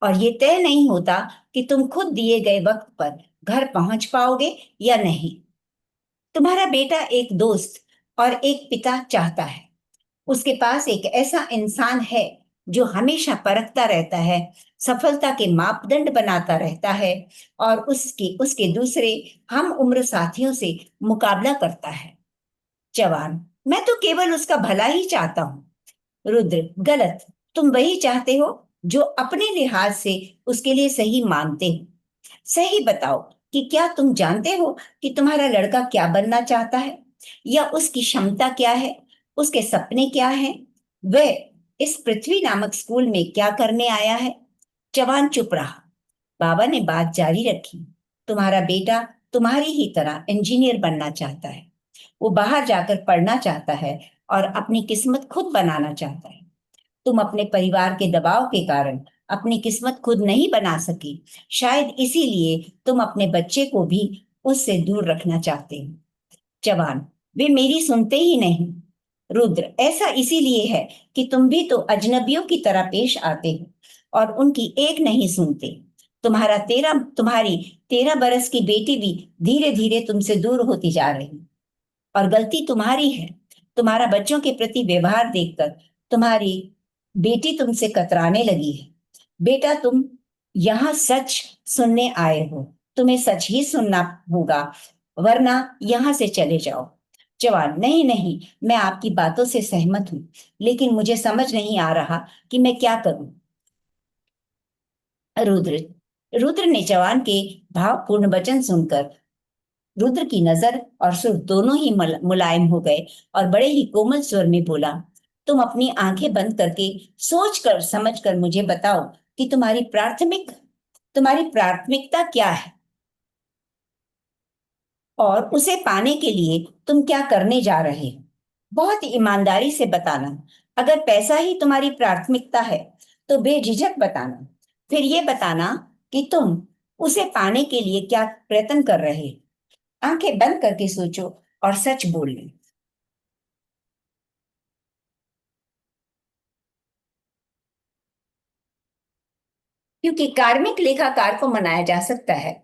और ये तय नहीं होता कि तुम खुद दिए गए वक्त पर घर पहुंच पाओगे या नहीं। तुम्हारा बेटा एक दोस्त और एक पिता चाहता है। उसके पास एक ऐसा इंसान है जो हमेशा परखता रहता है, सफलता के मापदंड बनाता रहता है और उसके दूसरे हम उम्र साथियों से मुकाबला करता है। जवान, मैं तो केवल उसका भला ही चाहता हूँ। रुद्र, गलत। तुम वही चाहते हो जो अपने लिहाज से उसके लिए सही मानते हो। सही बताओ कि क्या तुम जानते हो कि तुम्हारा लड़का क्या बनना चाहता है, या उसकी क्षमता क्या है, उसके सपने क्या हैं, वह इस पृथ्वी नामक स्कूल में क्या करने आया है? जवान चुप रहा। बाबा ने बात जारी रखी। तुम्हारा बेटा तुम्हारी ही तरह इंजीनियर बनना चाहता है। वो बाहर जाकर पढ़ना चाहता है और अपनी किस्मत खुद बनाना चाहता है। तुम अपने परिवार के दबाव के कारण अपनी किस्मत खुद नहीं बना सके। शायद इसीलिए तुम अपने बच्चे को भी उससे दूर रखना चाहते हो। जवान, वे मेरी सुनते ही नहीं। रुद्र, ऐसा इसीलिए है कि तुम भी तो अजनबियों की तरह पेश आते हो और उनकी एक नहीं सुनते। तुम्हारी 13 बरस की बेटी भी धीरे धीरे तुमसे दूर होती जा रही, और गलती तुम्हारी है। तुम्हारा बच्चों के प्रति व्यवहार देखकर तुम्हारी बेटी तुमसे कतराने लगी है। बेटा, तुम यहाँ सच सुनने आए हो। तुम्हें सच ही सुनना होगा, वरना यहाँ से चले जाओ। जवान: नहीं नहीं, मैं आपकी बातों से सहमत हूँ, लेकिन मुझे समझ नहीं आ रहा कि मैं क्या करूं। रुद्र रुद्र ने जवान के भावपूर्ण वचन सुनकर, रुद्र की नजर और सुर दोनों ही मुलायम हो गए और बड़े ही कोमल स्वर में बोला, तुम अपनी आंखें बंद करके सोच कर समझ कर मुझे बताओ कि तुम्हारी प्राथमिकता क्या है, और उसे पाने के लिए तुम क्या करने जा रहे हो। बहुत ईमानदारी से बताना। अगर पैसा ही तुम्हारी प्राथमिकता है तो बेझिझक बताना। फिर ये बताना कि तुम उसे पाने के लिए क्या प्रयत्न कर रहे हो। आंखें बंद करके सोचो और सच बोलना, क्योंकि कार्मिक लेखाकार को मनाया जा सकता है।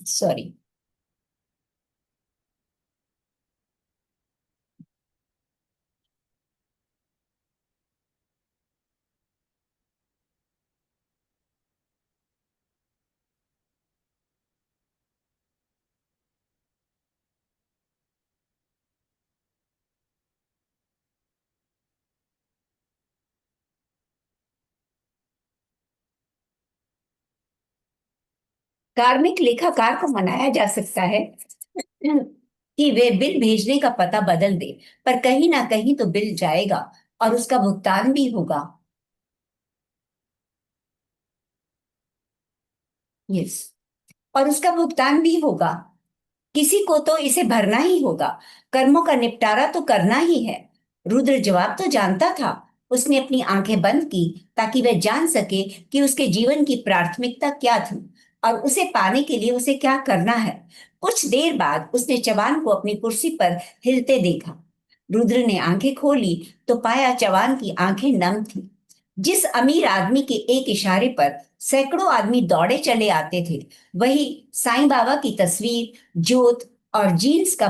सॉरी। कार्मिक लेखाकार को मनाया जा सकता है कि वे बिल भेजने का पता बदल दे, पर कहीं ना कहीं तो बिल जाएगा और उसका भुगतान भी होगा। यस, और उसका भुगतान भी होगा। किसी को तो इसे भरना ही होगा। कर्मों का निपटारा तो करना ही है। रुद्र जवाब तो जानता था। उसने अपनी आंखें बंद की ताकि वह जान सके कि उसके जीवन की प्राथमिकता क्या थी और उसे पाने के लिए उसे क्या करना है। कुछ देर बाद उसने चवान को अपनी कुर्सी पर हिलते देखा। रुद्र ने आंखें खोली तो पाया चवान की आंखें नम थी। जिस अमीर आदमी के एक इशारे पर सैकड़ों आदमी दौड़े चले आते थे, वही साईं बाबा की तस्वीर, जोत और जीन्स व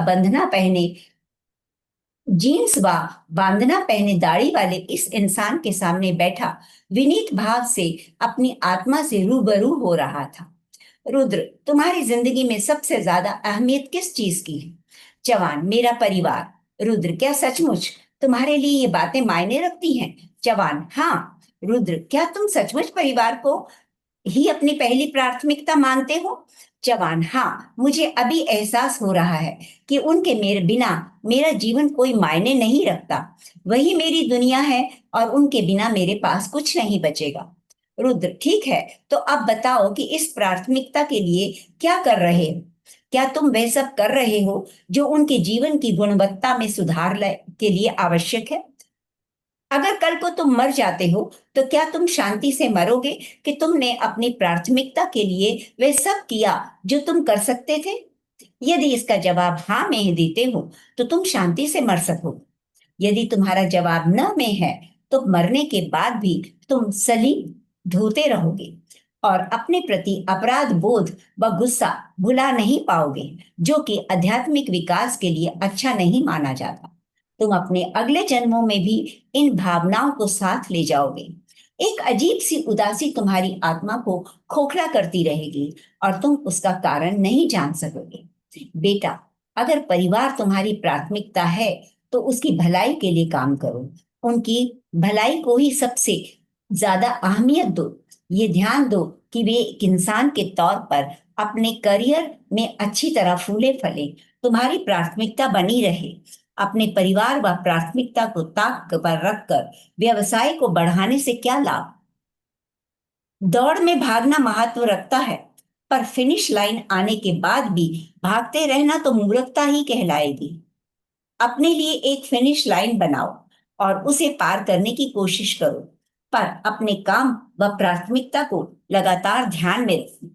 बांधना पहने दाढ़ी वाले इस इंसान के सामने बैठा विनीत भाव से अपनी आत्मा से रूबरू हो रहा था। रुद्र, तुम्हारी जिंदगी में सबसे ज्यादा अहमियत किस चीज की है? जवान: मेरा परिवार। रुद्र: क्या सचमुच तुम्हारे लिए ये बातें मायने रखती हैं? जवान: हाँ। रुद्र: क्या तुम सचमुच परिवार को ही अपनी पहली प्राथमिकता मानते हो? जवान: हाँ, मुझे अभी एहसास हो रहा है कि उनके मेरे बिना मेरा जीवन कोई मायने नहीं रखता। वही मेरी दुनिया है और उनके बिना मेरे पास कुछ नहीं बचेगा। रुद्र: ठीक है, तो अब बताओ कि इस प्राथमिकता के लिए क्या कर रहे हो? क्या तुम वह सब कर रहे हो जो उनके जीवन की गुणवत्ता में के लिए आवश्यक है? अगर कल को तुम मर जाते हो तो क्या तुम शांति से मरोगे कि तुमने अपनी प्राथमिकता के लिए वे सब किया जो तुम कर सकते थे? यदि इसका जवाब हाँ में देते हो तो तुम शांति से मर सकोगे। यदि तुम्हारा जवाब न में है तो मरने के बाद भी तुम सलीम ढोते रहोगे और अपने प्रति अपराध बोध व गुस्सा भुला नहीं पाओगे, जो कि आध्यात्मिक विकास के लिए अच्छा नहीं माना जाता। तुम अपने अगले जन्मों में भी इन भावनाओं को साथ ले जाओगे। एक अजीब सी उदासी तुम्हारी आत्मा को खोखला करती रहेगी और तुम उसका कारण नहीं जान सकोगे। बेटा, अगर परिवार तुम्हारी प्राथमिकता है तो उसकी भलाई के लिए काम करो। उनकी भलाई को ही सबसे ज्यादा अहमियत दो। ये ध्यान दो कि वे एक इंसान के तौर पर अपने करियर में अच्छी तरह फूले फले। तुम्हारी प्राथमिकता बनी रहे। अपने परिवार व प्राथमिकता को ताक पर रखकर व्यवसाय को बढ़ाने से क्या लाभ? दौड़ में भागना महत्व रखता है, पर फिनिश लाइन आने के बाद भी भागते रहना तो मूर्खता ही कहलाएगी। अपने लिए एक फिनिश लाइन बनाओ और उसे पार करने की कोशिश करो, पर अपने काम व प्राथमिकता को लगातार ध्यान में रखो।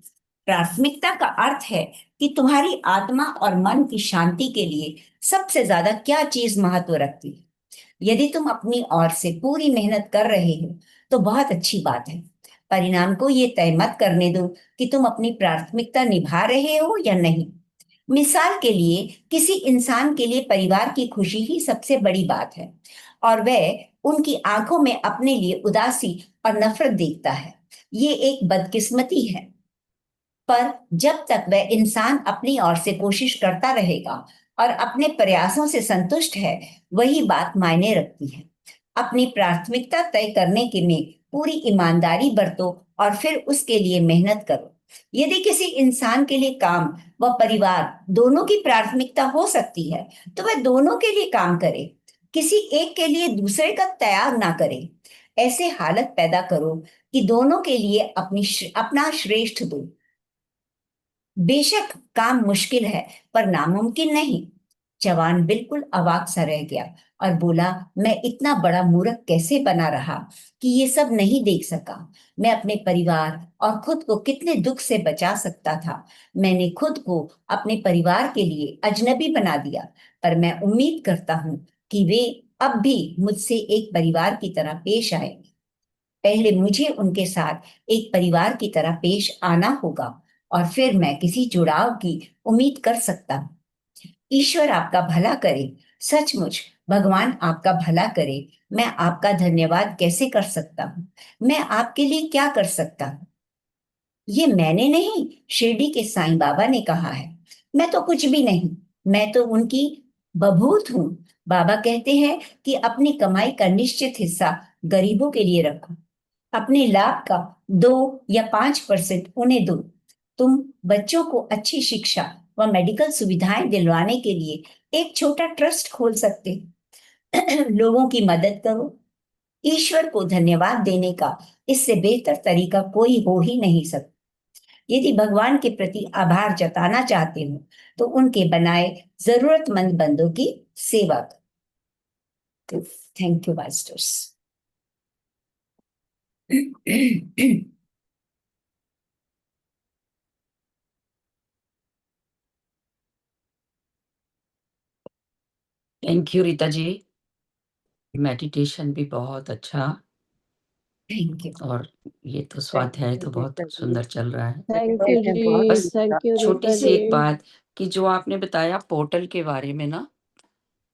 प्राथमिकता का अर्थ है कि तुम्हारी आत्मा और मन की शांति के लिए सबसे ज्यादा क्या चीज महत्व रखती है। यदि तुम अपनी ओर से पूरी मेहनत कर रहे हो तो बहुत अच्छी बात है। परिणाम को ये तय मत करने दो कि तुम अपनी प्राथमिकता निभा रहे हो या नहीं। मिसाल के लिए किसी इंसान के लिए परिवार की खुशी ही सबसे बड़ी बात है, और वह उनकी आंखों में अपने लिए उदासी और नफरत देखता है। ये एक बदकिस्मती है, पर जब तक वह इंसान अपनी ओर से कोशिश करता रहेगा और अपने प्रयासों से संतुष्ट है, वही बात मायने रखती है। अपनी प्राथमिकता तय करने के में पूरी ईमानदारी बरतो और फिर उसके लिए मेहनत करो। यदि किसी इंसान के लिए काम व परिवार दोनों की प्राथमिकता हो सकती है, तो वह दोनों के लिए काम करे, किसी एक के लिए दूसरे का त्याग ना करे। ऐसे हालत पैदा करो कि दोनों के लिए अपना श्रेष्ठ दो। बेशक काम मुश्किल है, पर नामुमकिन नहीं। जवान बिल्कुल अवाक सा रह गया और बोला, मैं इतना बड़ा मूर्ख कैसे बना रहा कि ये सब नहीं देख सका। मैं अपने परिवार और खुद को कितने दुख से बचा सकता था। मैंने खुद को अपने परिवार के लिए अजनबी बना दिया, पर मैं उम्मीद करता हूँ कि वे अब भी मुझसे एक परिवार की तरह पेश आएंगे। पहले मुझे उनके साथ एक परिवार की तरह पेश आना होगा, और फिर मैं किसी जुड़ाव की उम्मीद कर सकता हूँ। ईश्वर आपका भला करे। सचमुच भगवान आपका भला करे। मैं आपका धन्यवाद कैसे कर सकता हूँ? मैं आपके लिए क्या कर सकता हूँ? ये मैंने नहीं, शिरडी के साईं बाबा ने कहा है। मैं तो कुछ भी नहीं, मैं तो उनकी बभूत हूँ। बाबा कहते हैं कि अपनी कमाई का निश्चित हिस्सा गरीबों के लिए रखो, अपने लाभ का 2 या 5% उन्हें दो। तुम बच्चों को अच्छी शिक्षा व मेडिकल सुविधाएं दिलवाने के लिए एक छोटा ट्रस्ट खोल सकते हो। लोगों की मदद करो। ईश्वर को धन्यवाद देने का इससे बेहतर तरीका कोई हो ही नहीं सकता। यदि भगवान के प्रति आभार जताना चाहते हो, तो उनके बनाए जरूरतमंद बंदों की सेवा करो। Thank you masters. Thank you Rita ji. Meditation भी बहुत अच्छा, थैंक यू। और ये तो स्वाध्याय तो बहुत सुंदर चल रहा है। थैंक यू जी। बस थैंक यू छोटी रीता सी जी। एक बात कि जो आपने बताया पोर्टल के बारे में ना,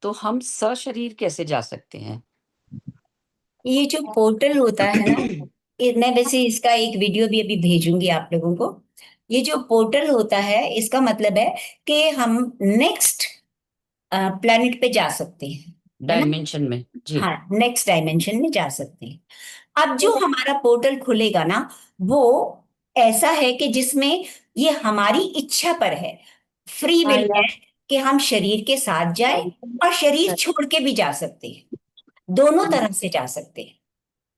तो हम सशरीर कैसे जा सकते हैं? ये जो पोर्टल होता है ना, मैं वैसे इसका एक वीडियो भी अभी भेजूंगी आप लोगों को। ये जो पोर्टल होता है, इसका मतलब है कि हम नेक्स्ट प्लेनेट पे जा सकते हैं, है ना? डायमेंशन में जी। हाँ, नेक्स्ट डायमेंशन में जा सकते हैं। अब जो हमारा पोर्टल खुलेगा ना, वो ऐसा है कि जिसमें ये हमारी इच्छा पर है, फ्री विल है, कि हम शरीर के साथ जाए और शरीर छोड़ के भी जा सकते हैं। दोनों तरह से जा सकते हैं।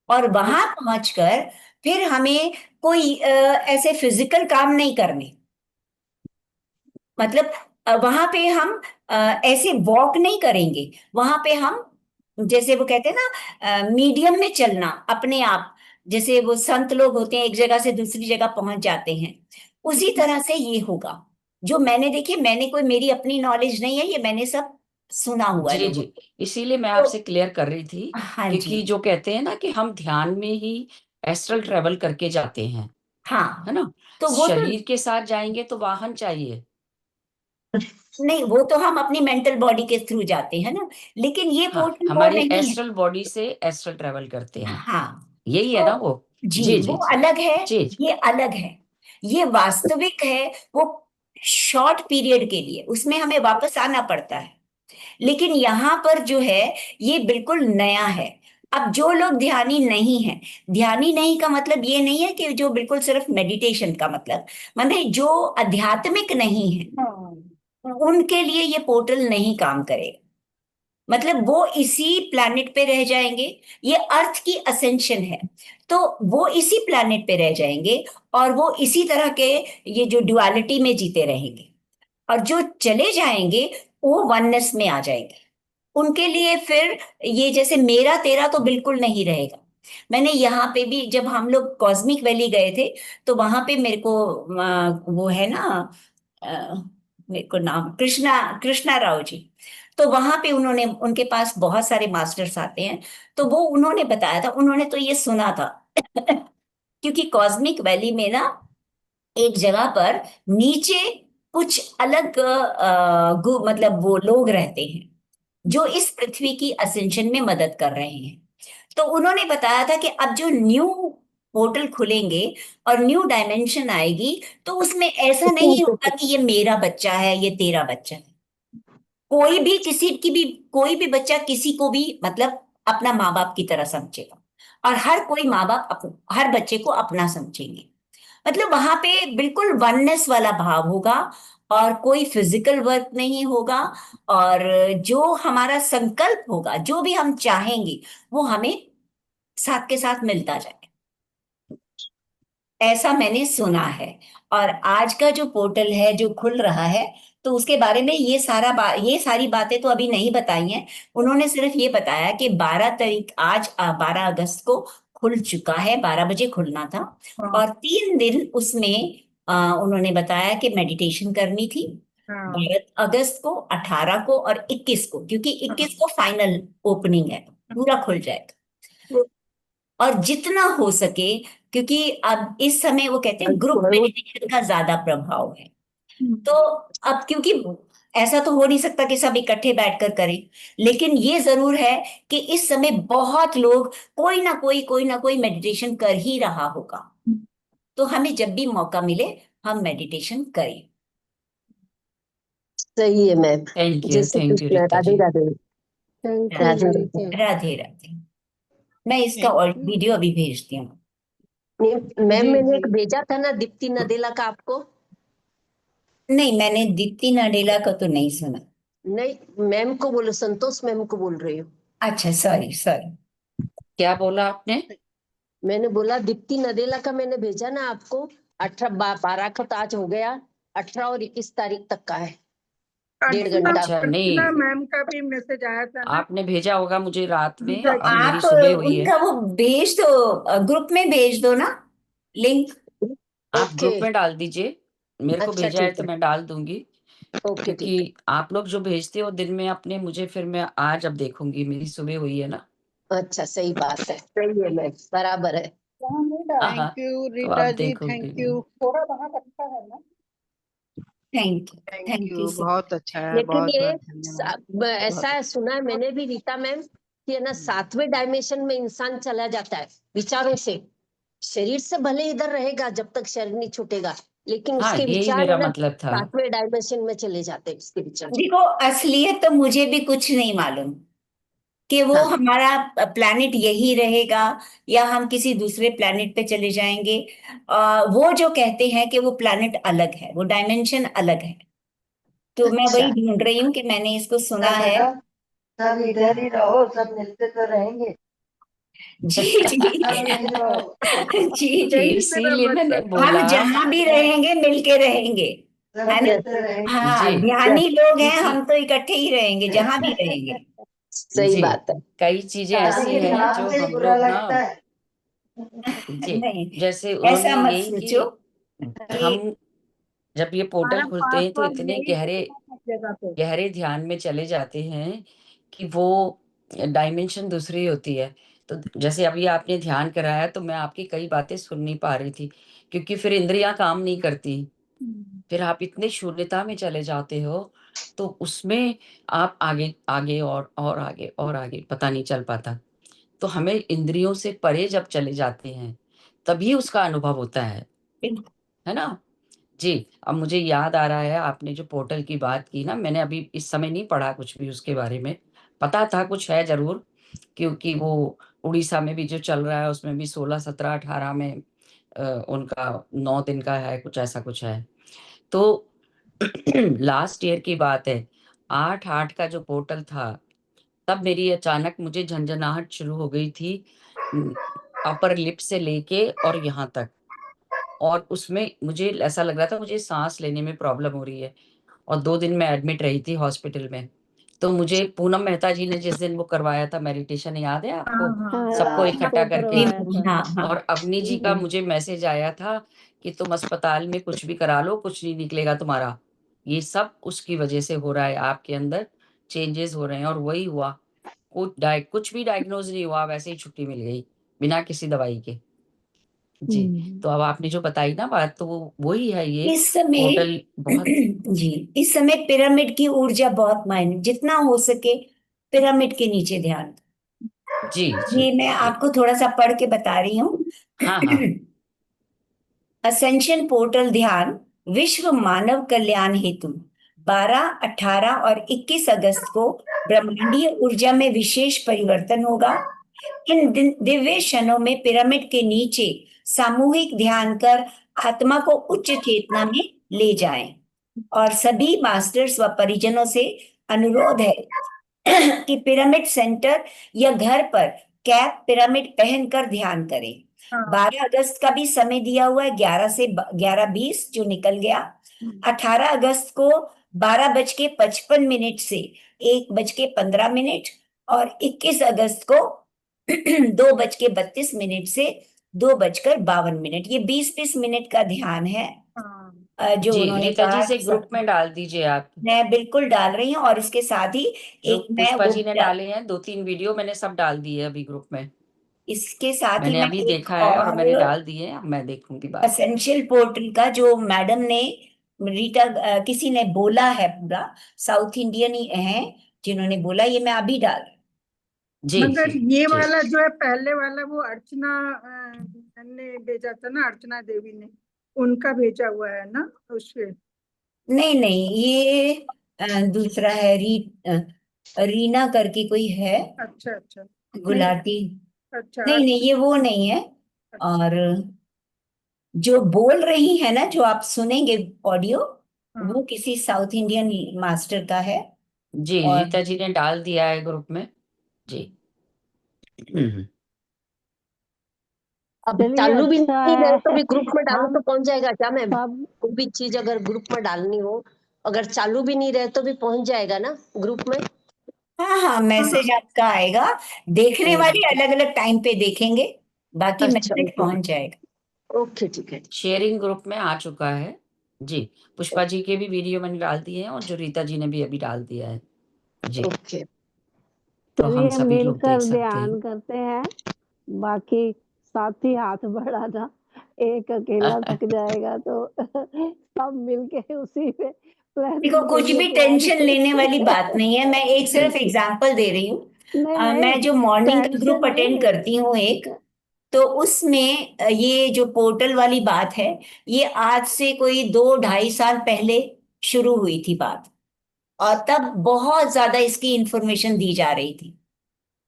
और वहां पहुंचकर फिर हमें कोई ऐसे फिजिकल काम नहीं करने। मतलब वहां पे हम ऐसे वॉक नहीं करेंगे। वहां पे हम, जैसे वो कहते हैं ना, मीडियम में चलना अपने आप। जैसे वो संत लोग होते हैं, एक जगह से दूसरी जगह पहुंच जाते हैं, उसी तरह से ये होगा। जो मैंने देखिए, मैंने कोई, मेरी अपनी नॉलेज नहीं है, ये मैंने सब सुना हुआ है जी लोगों जी, इसीलिए मैं को। आपसे क्लियर कर रही थी, तो हाँ जी। क्योंकि जो कहते हैं ना कि हम ध्यान में ही एस्ट्रल ट्रेवल करके जाते हैं, है हाँ, ना? तो वो तो शरीर के साथ जाएंगे तो वाहन चाहिए। नहीं, वो तो हम अपनी मेंटल बॉडी के थ्रू जाते हैं ना, लेकिन ये हाँ, पोर्टल वो हमारी नहीं है। एस्ट्रल बॉडी से एस्ट्रल ट्रेवल करते हैं, हाँ, यही है तो ना वो? जी, जी वो जी जी अलग है, जी। ये अलग है। ये वास्तविक है, वो शॉर्ट पीरियड के लिए, उसमें हमें वापस आना पड़ता है। लेकिन यहाँ पर जो है, ये बिल्कुल नया है। अब जो लोग ध्यानी नहीं है, ध्यानी नहीं का मतलब ये नहीं है कि जो बिल्कुल सिर्फ मेडिटेशन का मतलब, माने जो आध्यात्मिक नहीं है, उनके लिए ये पोर्टल नहीं काम करेगा। मतलब वो इसी प्लैनेट पे रह जाएंगे। ये अर्थ की असेंशन है, तो वो इसी प्लैनेट पे रह जाएंगे, और वो इसी तरह के ये जो ड्युअलिटी में जीते रहेंगे। और जो चले जाएंगे, वो वननेस में आ जाएंगे। उनके लिए फिर ये जैसे मेरा तेरा तो बिल्कुल नहीं रहेगा। मैंने यहाँ पे भी, जब हम लोग कॉस्मिक वैली गए थे, तो वहां पे मेरे को वो है ना, अ, मेरे को नाम कृष्णा कृष्णा राव जी। तो वहां पे उन्होंने, उनके पास बहुत सारे मास्टर्स आते हैं, तो वो उन्होंने बताया था, उन्होंने तो ये सुना था। क्योंकि कॉस्मिक वैली में ना, एक जगह पर नीचे कुछ अलग मतलब वो लोग रहते हैं जो इस पृथ्वी की असेंशन में मदद कर रहे हैं। तो उन्होंने बताया था कि अब जो न्यू पोर्टल खुलेंगे और न्यू डायमेंशन आएगी, तो उसमें ऐसा नहीं होगा कि ये मेरा बच्चा है, ये तेरा बच्चा है। कोई भी किसी की भी, कोई भी बच्चा किसी को भी मतलब अपना माँ बाप की तरह समझेगा, और हर कोई माँ बाप हर बच्चे को अपना समझेंगे। मतलब वहां पे बिल्कुल वननेस वाला भाव होगा, और कोई फिजिकल वर्क नहीं होगा। और जो हमारा संकल्प होगा, जो भी हम चाहेंगे, वो हमें साथ के साथ मिलता जाए, ऐसा मैंने सुना है। और आज का जो पोर्टल है जो खुल रहा है, तो उसके बारे में ये सारी बातें तो अभी नहीं बताई हैं। उन्होंने सिर्फ ये बताया कि 12 तारीख, आज 12 अगस्त को खुल चुका है, 12 बजे खुलना था। हाँ। और 3 दिन उसमें उन्होंने बताया कि मेडिटेशन करनी थी। हाँ। 12 अगस्त को, 18 को और 21 को, क्योंकि 21 को फाइनल ओपनिंग है, पूरा खुल जाएगा। और जितना हो सके, क्योंकि अब इस समय वो कहते हैं ग्रुप मेडिटेशन का ज्यादा प्रभाव है। तो अब क्योंकि ऐसा तो हो नहीं सकता कि सब इकट्ठे बैठकर करें, लेकिन ये जरूर है कि इस समय बहुत लोग कोई ना कोई मेडिटेशन कर ही रहा होगा। तो हमें जब भी मौका मिले, हम मेडिटेशन करें। सही है मैम। जय Shri thank you Krishna. Rita Radhe ji. Radhe. Thank you, Radhe thank Radhe. You. Radhe Radhe. मैं इसका थैंक और यू। वीडियो अभी भेजती हूँ। मैम जी मैंने जी। एक भेजा था ना दीप्ति नदेला का आपको। नहीं, मैंने दीप्ति नडेला का तो नहीं सुना। नहीं, मैम को बोलो, संतोष मैम को बोल रही हूँ। अच्छा, सॉरी सॉरी। क्या बोला आपने? मैंने बोला दीप्ति नदेला का मैंने भेजा ना आपको। 18 12 का तो आज हो गया। 18 और 21 तारीख तक का है। 1.5 घंटा। अच्छा, अर्चना नहीं, मैम का भी मैसेज आया था ना। आपने भेजा होगा मुझे रात में, उनका तो अब मेरी आप सुबह हुई है। उनका वो भेज दो, ग्रुप में भेज दो ना, लिंक। आप ओके। ग्रुप में डाल दीजिए। मेरे को अच्छा भेजा है ठीक तो है। मैं डाल दूंगी। ओके ठीक है। क्योंकि आप लोग जो भेजते हो दिन में अपने मुझे, फिर मैं आज अब देखूंगी, मेरी सुबह हुई है ना। अच्छा सही बात है, सही है मैम, बराबर है। हाँ हाँ, थैंक यू तो रीता आप जी, देखोगे थैंक नहीं। यू। थोड़ा वहां अच्छा है ना। Thank you. Thank thank you you, so. बहुत अच्छा है, लेकिन बहुत ये बहुत धन्यवाद। ऐसा बहुत है, सुना है मैंने भी रीता मैम कि है ना हम्म। 7वें डायमेंशन में इंसान चला जाता है विचारों से। शरीर से भले इधर रहेगा जब तक शरीर नहीं छूटेगा, लेकिन हाँ, उसके यही विचार है मेरा ना मतलब था। 7वें डायमेंशन में चले जाते हैं उसके विचार। देखो, असलियत तो मुझे भी कुछ नहीं मालूम कि वो हाँ। हमारा प्लैनेट यही रहेगा या हम किसी दूसरे प्लैनेट पे चले जाएंगे। वो जो कहते हैं कि वो प्लैनेट अलग है, वो डायमेंशन अलग है। तो मैं वही अच्छा। ढूंढ रही हूँ कि मैंने इसको सुना सब है। बेटा, सब इधर ही रहो, सब मिलते तो रहेंगे। जी जी। सब यही रहो, जी जी। यही मेरा इसीलिए मैंने मतलब हम बोला। जहां भी रहेंगे मिलके रहेंगे, सब है ना। मिलते रहेंगे। हाँ, जी ध्यानी लोग हैं, क्योंकि हम तो इकट्ठे ही रहेंगे जहां भी रहेंगे। सही जी बात है। कई चीजें ऐसी लेकिन हैं नाम जो से ही हम बुरा लोग ना, लगता है। जी, नहीं, जैसे उन्होंने ऐसा मत यही सोचो कि कि हम जब ये पोर्टल हमारा खुलते हैं तो पासवर्ड इतने यही गहरे रहेगा हर जगह पे। गहरे ध्यान में चले जाते हैं कि वो डायमेंशन दूसरी होती है। तो जैसे अभी आपने ध्यान कराया तो मैं आपकी कई बातें सुन नहीं पा रही थी, क्योंकि फिर इंद्रियां काम नहीं करती। हम्म। फिर आप इतने शून्यता में चले जाते हो, तो उसमें आप आगे आगे और आगे और आगे पता नहीं चल पाता। तो हमें इंद्रियों से परे जब चले जाते हैं, तभी उसका अनुभव होता है ना? जी, अब मुझे याद आ रहा है आपने जो पोर्टल की बात की ना, मैंने अभी इस समय नहीं पढ़ा कुछ भी उसके बारे में। पता था कुछ है ज़रूर, क्योंकि वो उड़ीसा में भी जो चल रहा है उसमें भी 16, 17, 18 में उनका 9 दिन का है, कुछ ऐसा कुछ है। तो लास्ट ईयर की बात है, 8/8 का जो पोर्टल था, तब मेरी अचानक मुझे झनझनाहट शुरू हो गई थी, अपर लिप से लेके और यहाँ तक। और उसमें मुझे ऐसा लग रहा था मुझे साँस लेने में प्रॉब्लम हो रही है, और 2 दिन मैं एडमिट रही थी हॉस्पिटल में। तो मुझे पूनम मेहता जी ने जिस दिन वो करवाया था मेडिटेशन, याद है हाँ आपको? हाँ। सबको हाँ, इकट्ठा सबको करके, करवाया था। हाँ हाँ। और अवनी जी का मुझे मैसेज आया था कि तुम अस्पताल में कुछ भी करा लो, कुछ नहीं निकलेगा तुम्हारा। ये सब उसकी वजह से हो रहा है, आपके अंदर चेंजेस हो रहे हैं, और वही हुआ। कुछ भी डायग्नोज़ नहीं हुआ, वैसे ही छुट्टी मिल गई, बिना किसी दवाई के। जी, तो अब आपने जो बताई ना बात, तो वो वही है ये इस समय पोर्टल बहुत। जी, इस समय पिरामिड की ऊर्जा बहुत मायने, जितना हो सके पिरामिड के नीचे ध्यान। जी जी ये मैं जी। आपको थोड़ा सा पढ़ के बता रही हूँ। हाँ हाँ। असेंशन पोर्टल ध्यान विश्व मानव कल्याण हेतु 12, 18 और 21 अगस्त को ब्रह्मांडीय ऊर्जा में विशेष परिवर्तन होगा। इन दिव्य क्षणों में पिरामिड के नीचे सामूहिक ध्यान कर आत्मा को उच्च चेतना में ले जाएं। और सभी मास्टर्स व परिजनों से अनुरोध है कि पिरामिड सेंटर या घर पर कैप पिरामिड पहनकर ध्यान करें। हाँ 12 अगस्त का भी समय दिया हुआ है, 11 से 11:20 जो निकल गया। 18 अगस्त को 12:55 से 1:15 और 21 अगस्त को 2:32 से 2:52। ये 20-20 मिनट का ध्यान है हाँ जो जी, उन्होंने रीता जी कहा से कि ग्रुप में डाल दीजिए आप। मैं बिल्कुल डाल रही हूँ। और इसके साथ ही जो एक मैं पुष्पा वो जी ने डाले हैं 2-3 वीडियो, मैंने सब डाल दिए अभी ग्रुप में। इसके साथ ही मैंने मैं अभी एक देखा है और मैंने और डाल दिए, अब मैं देखूंगी बाद में। असेंशियल पोर्टल का जो मैडम ने रीटा किसी ने बोला है, पूरा साउथ इंडियन ही है जिन्होंने बोला, ये मैं अभी डाल रही जी मगर जी ये जी। वाला जो है पहले वाला वो अर्चना ने भेजा था ना, अर्चना देवी ने, उनका भेजा हुआ है ना उसके। हूँ। नहीं नहीं, ये दूसरा है, रीना करके कोई है, अच्छा अच्छा। नहीं, गुलाटी। अच्छा नहीं नहीं, ये वो नहीं है। और जो बोल रही है ना, जो आप सुनेंगे ऑडियो, वो हाँ किसी साउथ इंडियन मास्टर का है। जी, और रीता जी ने डाल दिया है ग्रुप में। जी। हम्म। अब चलिए चालू भी अच्छा नहीं रहे तो है। भी ग्रुप में डालो तो हम पहुंच जाएगा क्या मैम? सब कोई भी चीज अगर ग्रुप में डालनी हो, अगर चालू भी नहीं रहे तो भी पहुंच जाएगा ना ग्रुप में? हाँ हाँ, मैसेज आपका आएगा। देखने वाले अलग अलग टाइम पे देखेंगे, बाकी अच्छा, मैसेज ओके पहुंच जाएगा। ओके, ठीक है। शेयरिंग ग्रुप में आ चुका है। जी, पुष्पा जी के भी वीडियो मैंने डाल दिए हैं और जो रीता जी ने भी अभी डाल दिया है। जी, ओके। तो हम चलिए सभी लोग देख मिलकर सकते हैं। ध्यान करते हैं, बाकी साथी हाथ बढ़ाना, एक अकेला थक जाएगा तो सब मिलके उसी पे देखो, प्लानिंग के कुछ लिए भी तैयारी टेंशन लेने वाली बात नहीं है, मैं एक सिर्फ एग्जांपल दे रही हूँ। नहीं नहीं, मैं जो मॉर्निंग का ग्रुप टेंशन अटेंड नहीं। करती हूँ एक, तो उसमें ये जो पोर्टल वाली बात है, ये आज से कोई 2-2.5 साल पहले शुरू हुई थी बात। और तब बहुत ज्यादा इसकी इंफॉर्मेशन दी जा रही थी।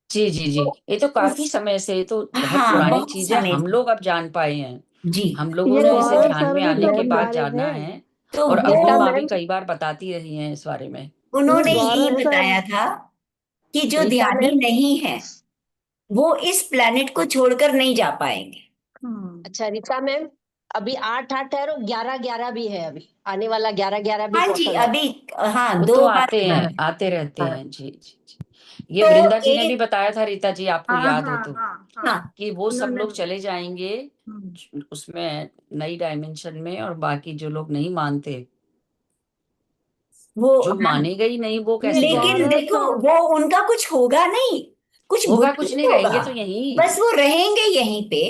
जी जी जी, तो ये तो काफी उस समय से, ये तो बहुत हाँ, पुरानी बहुत चीज है, समय हम से। लोग अब जान पाए हैं। जी। हम लोगों ये ने तो इसे गौरव ध्यान सर में भी आने तो के बता बाद रहे जाना थे। है। तो और वो अग्निमा भी मैम, कई बार बताती रही हैं इस बारे में। उन्होंने जी ये गौरव सर, बताया था कि जो रीता ध्यानी मैम। नहीं है वो इस प्लेनेट को छोड़कर नहीं जा पाएंगे। अच्छा रीता मैम, अभी 8-8 है और 11-11 भी है, अभी आने वाला 11-11 भी हाँ जी, पोर्टल है। अभी हाँ वो तो 2 बार आते हुआ हैं, है। आते रहते हाँ, हैं। जी जी जी। ये तो वृंदा जी ने भी एक बताया था, रीता जी आपको हाँ याद हो हाँ तो, हाँ हाँ, हाँ, कि वो सब उन्होंने लोग चले जाएंगे हम्म, उसमें, नई डायमेंशन में, और बाकी जो लोग नहीं मानते, वो जो हाँ, मानेगा ही नहीं वो ये कैसे लेकिन जाएगा? गौरव देखो, सर, वो उनका कुछ होगा नहीं, कुछ होगा बुरा कुछ नहीं नहीं, होगा। रहेंगे तो यही। बस वो रहेंगे यहीं पे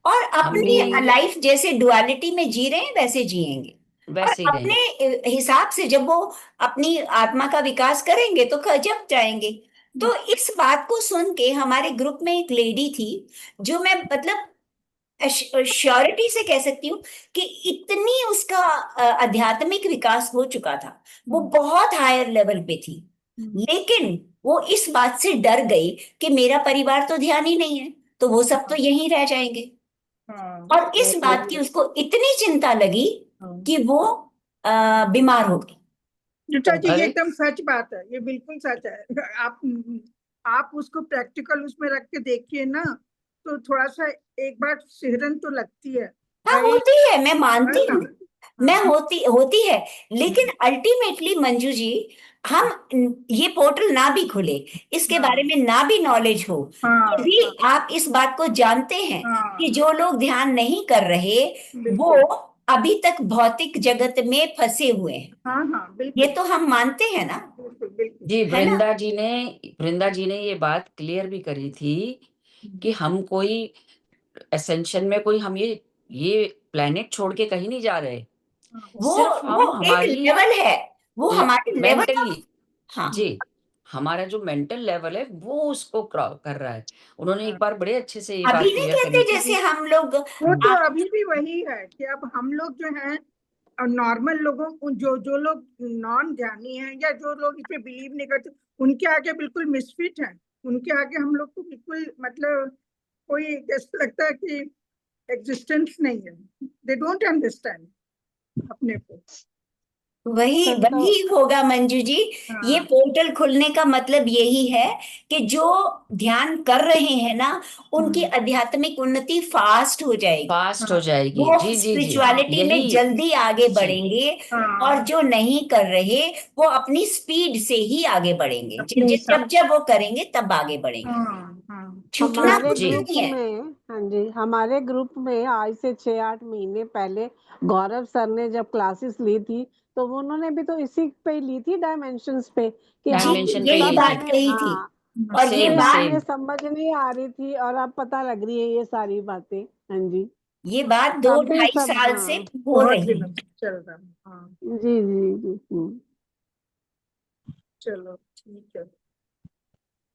और हम भी अपनी यही, लाइफ जैसे डुअलिटी में जी रहे हैं वैसे जिएंगे। और वैसे ही अपने रहेंगे। हिसाब से जब वो अपनी आत्मा का विकास करेंगे तो जब जाएंगे। तो इस बात को सुन के हमारे ग्रुप में एक लेडी थी, जो मैं मतलब श्योरिटी से कह सकती हूँ कि इतनी उसका आध्यात्मिक विकास हो चुका था, वो बहुत हायर लेवल पे थी। लेकिन वो इस बात से डर गई कि मेरा परिवार तो ध्यान ही नहीं है, तो वो सब तो यहीं रह जाएंगे। हाँ और इस बात की उसको इतनी चिंता लगी हाँ। कि वो बीमार हो गई। ऋचा जी, ये अरे एकदम सच बात है, ये बिल्कुल सच है। आप उसको प्रैक्टिकल उसमें रख के देखिए ना, तो थोड़ा सा एक बार सिहरन तो लगती है हाँ, भाई, होती है, मैं है मानती ना। हूँ। मैं हाँ होती होती है। लेकिन अल्टीमेटली मंजू जी, हम ये पोर्टल ना भी खुले, इसके बारे हाँ में ना भी नॉलेज हो, हाँ यदि हाँ आप इस बात को जानते हैं कि हाँ, जो लोग ध्यान नहीं कर रहे वो बिल्कुल। अभी तक भौतिक जगत में फंसे हुए हैं, हाँ हाँ, ये बिल्कुल तो हम मानते हैं ना, बिल्कुल बिल्कुल। जी, है ना। वृंदा जी ने ये बात क्लियर भी करी थी कि हम कोई असेंशन में, कोई हम ये ये प्लेनेट छोड़ के कहीं नहीं जा रहे, वो सिर्फ हम वो एक हमारी लेवल है, वो हमारे लेवल मेंटली, हाँ जी, हमारा जो मेंटल लेवल है वो उसको कर रहा है। उन्होंने एक बार बड़े अच्छे से ये बात अभी नहीं क्लियर कहते करी थी जैसे कि हम लोग वो तो अभी भी वही है कि अब हम लोग जो है नॉर्मल लोगों को, जो लोग नॉन ज्ञानी हैं या जो लोग इस पे बिलीव नहीं करते, उनके आगे बिल्कुल मिसफिट है। उनके आगे हम लोग को बिल्कुल मतलब कोई जैसे लगता है कि एग्जिस्टेंस नहीं है। दे डोंट अंडरस्टैंड अपने को। वही तब तो वही होगा मंजू जी। ये हाँ पोर्टल खुलने का मतलब यही है कि जो ध्यान कर रहे हैं ना, उनकी आध्यात्मिक उन्नति फास्ट हो जाएगी, फास्ट हाँ हो जाएगी। वो जी जी जी, स्पिरिचुअलिटी में यही, जल्दी आगे जी, बढ़ेंगे। और हाँ जो नहीं कर रहे, वो अपनी स्पीड से ही आगे बढ़ेंगे, अपनी जब जब वो करेंगे तब आगे बढ़ेंगे। हाँ हाँ छूटना हमारे कुछ जी, ग्रुप नहीं है। में, हाँ जी, हमारे ग्रुप में आज से 6-8 महीने पहले गौरव सर ने जब क्लासेस ली थी, तो वो उन्होंने भी तो इसी पे ही ली थी, डायमेंशंस पे, कि जी हम डायमेंशन पे यही ली तब थी। बात हमें, कही थी। हाँ, और ये सेम फिर बात हमें सेम, समझ नहीं आ रही थी और अब पता लग रही है ये सारी बातें। हाँ जी, ये बात दो तब भी ढाई सब, साल से हाँ, हो बहुत रही दिनों है। से चल रहा है। हाँ जी जी जी, चलो ठीक है।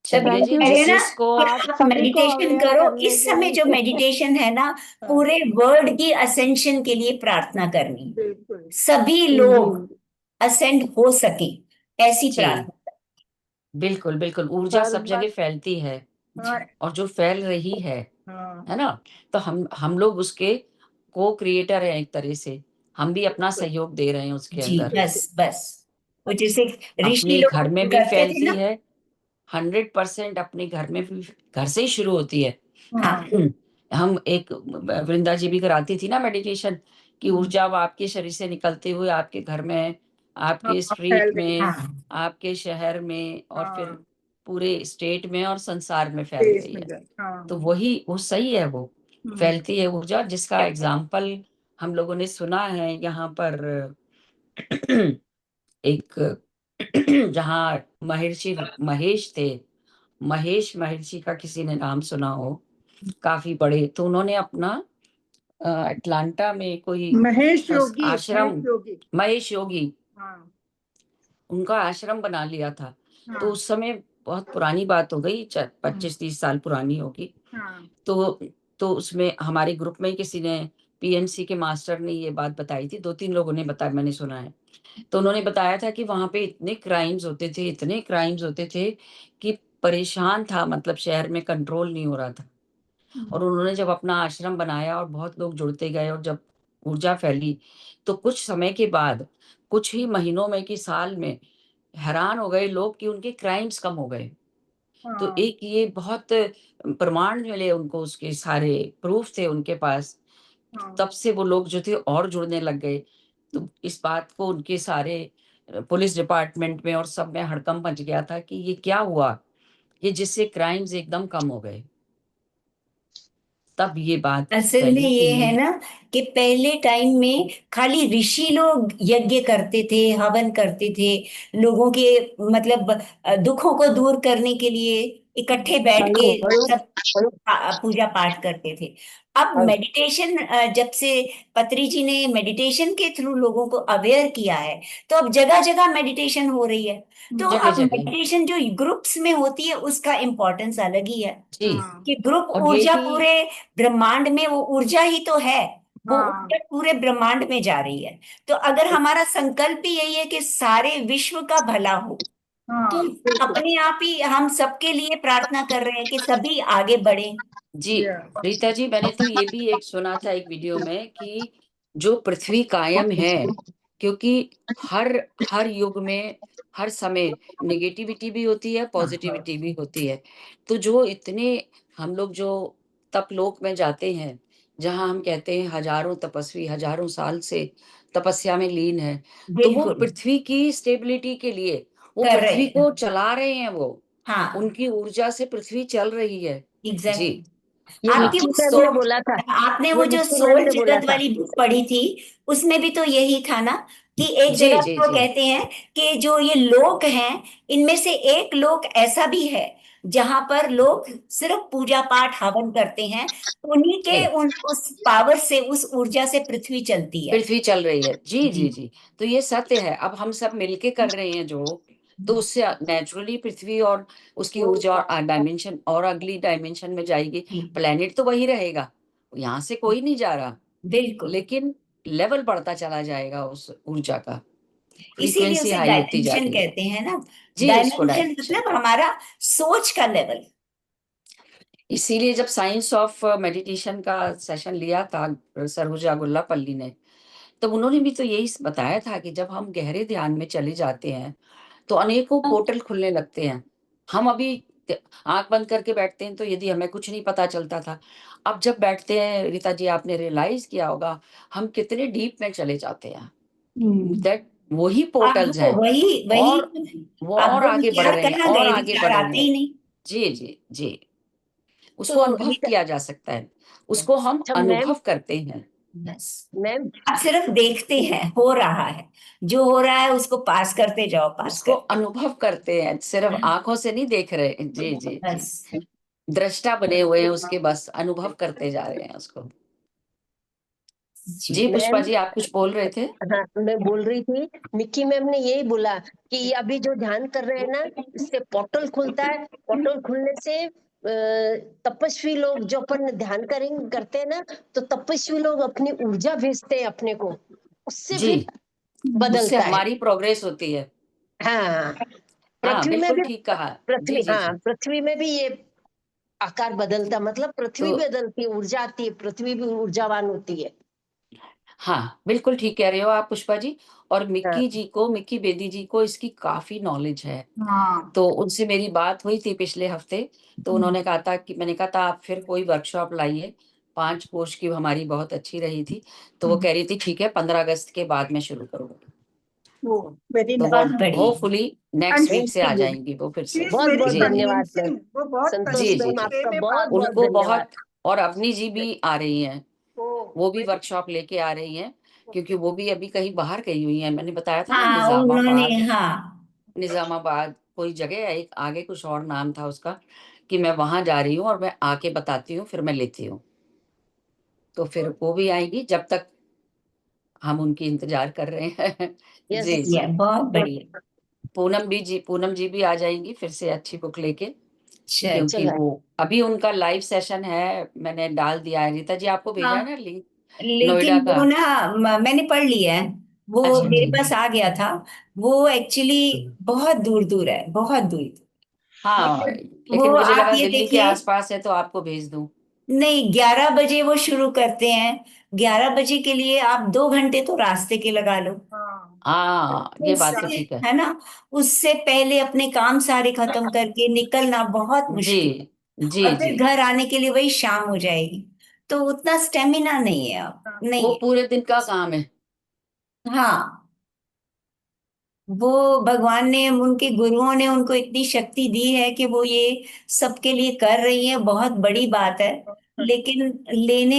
तभी चलिए थैंक जी, कह यू रहे जिस हैं ना जिस को, कि आप आप सभी को मेडिटेशन अवेयर करो। करने इस के समय जो लिए। मेडिटेशन है ना, हाँ पूरे वर्ल्ड की असेंशन के लिए प्रार्थना करनी, बिल्कुल। सभी जी लोग असेंड हो सके, ऐसी जी, प्रार्थना। बिल्कुल बिल्कुल, ऊर्जा पर सब जगह फैलती है, हाँ और जो फैल रही हाँ है ना, तो हम लोग उसके को क्रिएटर हैं एक तरह से। हम भी अपना बिल्कुल सहयोग दे रहे हैं उसके जी अंदर। बिल्कुल। बस बस, वो जैसे ऋषि अपने घर लोग में भी करते थे फैलती ना। है, 100% अपने घर में भी, घर से ही शुरू होती है। हाँ हाँ हम एक वृंदा जी भी कराती थी ना मेडिटेशन, कि ऊर्जा अब आपके शरीर से निकलते हुए आपके घर में, हाँ आपके फैल स्ट्रीट रही में, हाँ आपके शहर में, और फिर हाँ पूरे स्टेट में और संसार में फैल देश रही में है। जाए हाँ तो वही वो सही है, वो हम्म, फैलती है ऊर्जा, जिसका एग्जाम्पल हम लोगों ने सुना है यहाँ पर। एक जहाँ महर्षि महेश थे, महेश महर्षि का किसी ने नाम सुना हो, काफी बड़े, तो उन्होंने अपना अटलांटा में कोई महेश योगी महेश आश्रम, योगी। महेश योगी, हाँ उनका आश्रम बना लिया था। तो हाँ उस समय बहुत पुरानी बात हो गई, हाँ 25-30 साल पुरानी होगी। हाँ तो उसमें हमारे ग्रुप में किसी ने, पीएनसी के मास्टर ने ये बात बताई थी, 2-3 लोगों ने बताया, मैंने सुना है। तो उन्होंने बताया था कि वहाँ पे इतने क्राइम्स होते थे, इतने क्राइम्स होते थे कि परेशान था, मतलब शहर में कंट्रोल नहीं हो रहा था। और उन्होंने जब अपना आश्रम बनाया और बहुत लोग जुड़ते गए और जब ऊर्जा फैली, तो कुछ समय के बाद, कुछ ही महीनों में कि साल में, हैरान हो गए लोग कि उनके क्राइम्स कम हो गए। तो हाँ एक ये बहुत प्रमाण मिले उनको, उसके सारे प्रूफ थे उनके पास। हाँ तब से वो लोग जो थे और जुड़ने लग गए। तो इस बात को उनके सारे पुलिस डिपार्टमेंट में और सब में हड़कंप मच गया था कि ये क्या हुआ? ये जिससे क्राइम्स एकदम कम हो गए। तब ये बात असल में फैली कि ये है ये, ना कि पहले टाइम में खाली ऋषि लोग यज्ञ करते थे, हवन करते थे, लोगों के मतलब दुखों को दूर करने के लिए इकट्ठे बैठ के सब पूजा पाठ करते थे। अब मेडिटेशन जब से पत्री जी ने मेडिटेशन के थ्रू लोगों को अवेयर किया है, तो अब जगह जगह मेडिटेशन हो रही है। तो अब जगह-जगह। मेडिटेशन जो ग्रुप्स में होती है उसका इम्पोर्टेंस अलग ही है, जी, कि ग्रुप और ऊर्जा यही, पूरे ब्रह्मांड में, वो ऊर्जा ही तो है, वो हाँ ऊर्जा पूरे ब्रह्मांड में जा रही है। तो अगर हमारा संकल्प ही यही है कि सारे विश्व का भला हो, तो हाँ बिल्कुल। अपने आप ही हम सबके लिए प्रार्थना कर रहे हैं कि सभी आगे बढ़े। जी, या रीता जी, मैंने तो ये भी एक सुना था एक वीडियो में कि जो पृथ्वी कायम है, क्योंकि हर हर युग में, हर समय नेगेटिविटी भी होती है, पॉजिटिविटी भी होती है। तो जो इतने हम लोग जो तपलोक में जाते हैं, जहाँ हम कहते हैं हजारों तपस्वी हजारों साल से तपस्या में लीन है, तो वो बिल्कुल पृथ्वी की स्टेबिलिटी के लिए, वो कर रहे पृथ्वी हैं। को चला रहे हैं वो। हाँ उनकी ऊर्जा से पृथ्वी चल रही है। जी, एग्जैक्टली। ये हाँ, आपकी निक्की वो सर ने सोल, बोला था, आपने वो ये जो निक्की मैम सोल ने बोला जगत था। वाली बुक पढ़ी थी, उसमें भी तो यही था ना, कि एक जी, जगह जी, पे वो जी, कहते हैं कि जो ये लोक हैं, इनमें से एक लोक ऐसा भी है जहां पर लोग सिर्फ पूजा पाठ हवन करते हैं, उन्हीं के उस पावर से, उस ऊर्जा से पृथ्वी चलती है। पृथ्वी चल रही है। जी जी जी। जी। तो ये सत्य है। अब हम सब मिलके कर रहे हैं जो, तो उससे नेचुरली पृथ्वी और उसकी ऊर्जा और डायमेंशन और अगली डायमेंशन में जाएगी। जी, प्लेनेट तो वही रहेगा, यहाँ से कोई नहीं जा रहा, बिल्कुल। लेकिन लेवल बढ़ता चला जाएगा उस ऊर्जा का, इसीलिए फ्रीक्वेंसी उसे हाई होती जा डायमेंशन रही है। कहते हैं ना। जी, उसको डायमेंशन डायमेंशन। मतलब हमारा सोच का लेवल। इसीलिए जब साइंस ऑफ मेडिटेशन का सेशन लिया था सरोजा गुल्लापल्ली ने, तब उन्होंने भी तो यही बताया था कि जब हम गहरे ध्यान में चले जाते हैं तो अनेकों पोर्टल खुलने लगते हैं। हम अभी आंख बंद करके बैठते हैं तो यदि हमें कुछ नहीं पता चलता था, अब जब बैठते हैं रीता जी, आपने रियलाइज किया होगा हम कितने डीप में चले जाते हैं। दैट वही पोर्टल्स आपको हैं, वही वही और वो और आपको आगे बढ़ विचार रहे हैं करना और गए, आगे विचार बढ़ रहे आते ही हैं। नहीं। जी जी जी। उसको तो अनुभव किया जा सकता है, उसको हम अच्छा मैम, अनुभव करते हैं। बस मैम आप सिर्फ देखते हैं, हो रहा है, जो हो रहा है उसको पास करते जाओ, पास उसको करते अनुभव करते हैं, सिर्फ आंखों से नहीं देख रहे। जी जी जी। बस। दृष्टा बने हुए हैं उसके, बस अनुभव करते जा रहे हैं उसको। जी जी पुष्पा मैम, जी, आप कुछ बोल रहे थे। हाँ मैं बोल रही थी, मिक्की मैम ने यही बोला कि अभी जो ध्यान कर रहे हैं ना, इससे पोर्टल खुलता है। पोर्टल खुलने से तपस्वी लोग जो अपन ध्यान करते हैं ना, तो तपस्वी लोग अपनी ऊर्जा भेजते हैं अपने को, उससे जी, फिर उससे बदलता है। हमारी प्रोग्रेस होती है। हाँ, हाँ पृथ्वी में बिल्कुल भी, ठीक कहा। जी पृथ्वी, जी हाँ जी। पृथ्वी में भी ये आकार बदलता, मतलब तो पृथ्वी बदलती है, ऊर्जा आती है, पृथ्वी भी ऊर्जावान होती है। हाँ बिल्कुल ठीक कह रहे हो आप पुष्पा जी। और हाँ, मिक्की बेदी जी को इसकी काफी नॉलेज है। हाँ। तो उनसे मेरी बात हुई थी पिछले हफ्ते, तो उन्होंने कहा था कि, मैंने कहा था आप फिर कोई वर्कशॉप लाइए। 5 कोर्स की हमारी बहुत अच्छी रही थी। तो वो कह रही थी ठीक है 15 अगस्त के बाद मैं शुरू करूंगी। वेरी तो वो बहुत बढ़िया। होपफुली And नेक्स्ट वीक से आ थैंक यू, जाएंगी वो फिर she से। is बहुत very बहुत जी धन्यवाद मैम। convincing, वो बहुत संतोष जी जी मैम जी। convincing वे आपका में बहुत बात बहुत उनको धन्यवाद। बहुत, और अवनी जी भी आ रही हैं, वो भी very- वर्कशॉप लेके आ रही हैं, क्योंकि वो भी अभी कहीं बाहर गई हुई हैं। मैंने बताया था ना, हाँ उन्होंने, हाँ निजामाबाद कोई जगह है, एक आगे कुछ और नाम था उसका, कि मैं वहां जा रही हूँ और मैं आके बताती हूँ, फिर मैं लेती हूँ। तो फिर वो भी आएगी, जब तक हम उनकी इंतजार कर रहे हैं। यस, जी ये जी। बहुत बढ़िया। पूनम जी भी आ जाएंगी फिर से अच्छी बुक लेके, क्योंकि चलो, वो अभी उनका लाइव सेशन है, मैंने डाल दिया है। रीता जी आपको भेजा हाँ है ना लिंक, नोएडा लेकिन का। वो ना मैंने पढ़ लिया है, वो अच्छा मेरे जी। पास आ गया था। वो एक्चुअली बहुत दूर दूर है, बहुत दूर। हाँ, मतलब वो लेकिन मुझे आप लगा ये दिल्ली के देखिए, आसपास है तो आपको भेज दूं। नहीं 11 बजे वो शुरू करते हैं। 11 बजे के लिए आप 2 घंटे तो रास्ते के लगा लो। हाँ। हाँ ये बात तो उससे, ठीक है। है ना, उससे पहले अपने काम सारे खत्म करके निकलना बहुत जी मुश्किल, जी और जी। फिर घर आने के लिए वही शाम हो जाएगी। तो उतना स्टेमिना नहीं है, अब वो नहीं है। पूरे दिन का काम है। हाँ, वो भगवान ने, उनके गुरुओं ने उनको इतनी शक्ति दी है कि वो ये सबके लिए कर रही है, बहुत बड़ी बात है। लेकिन लेने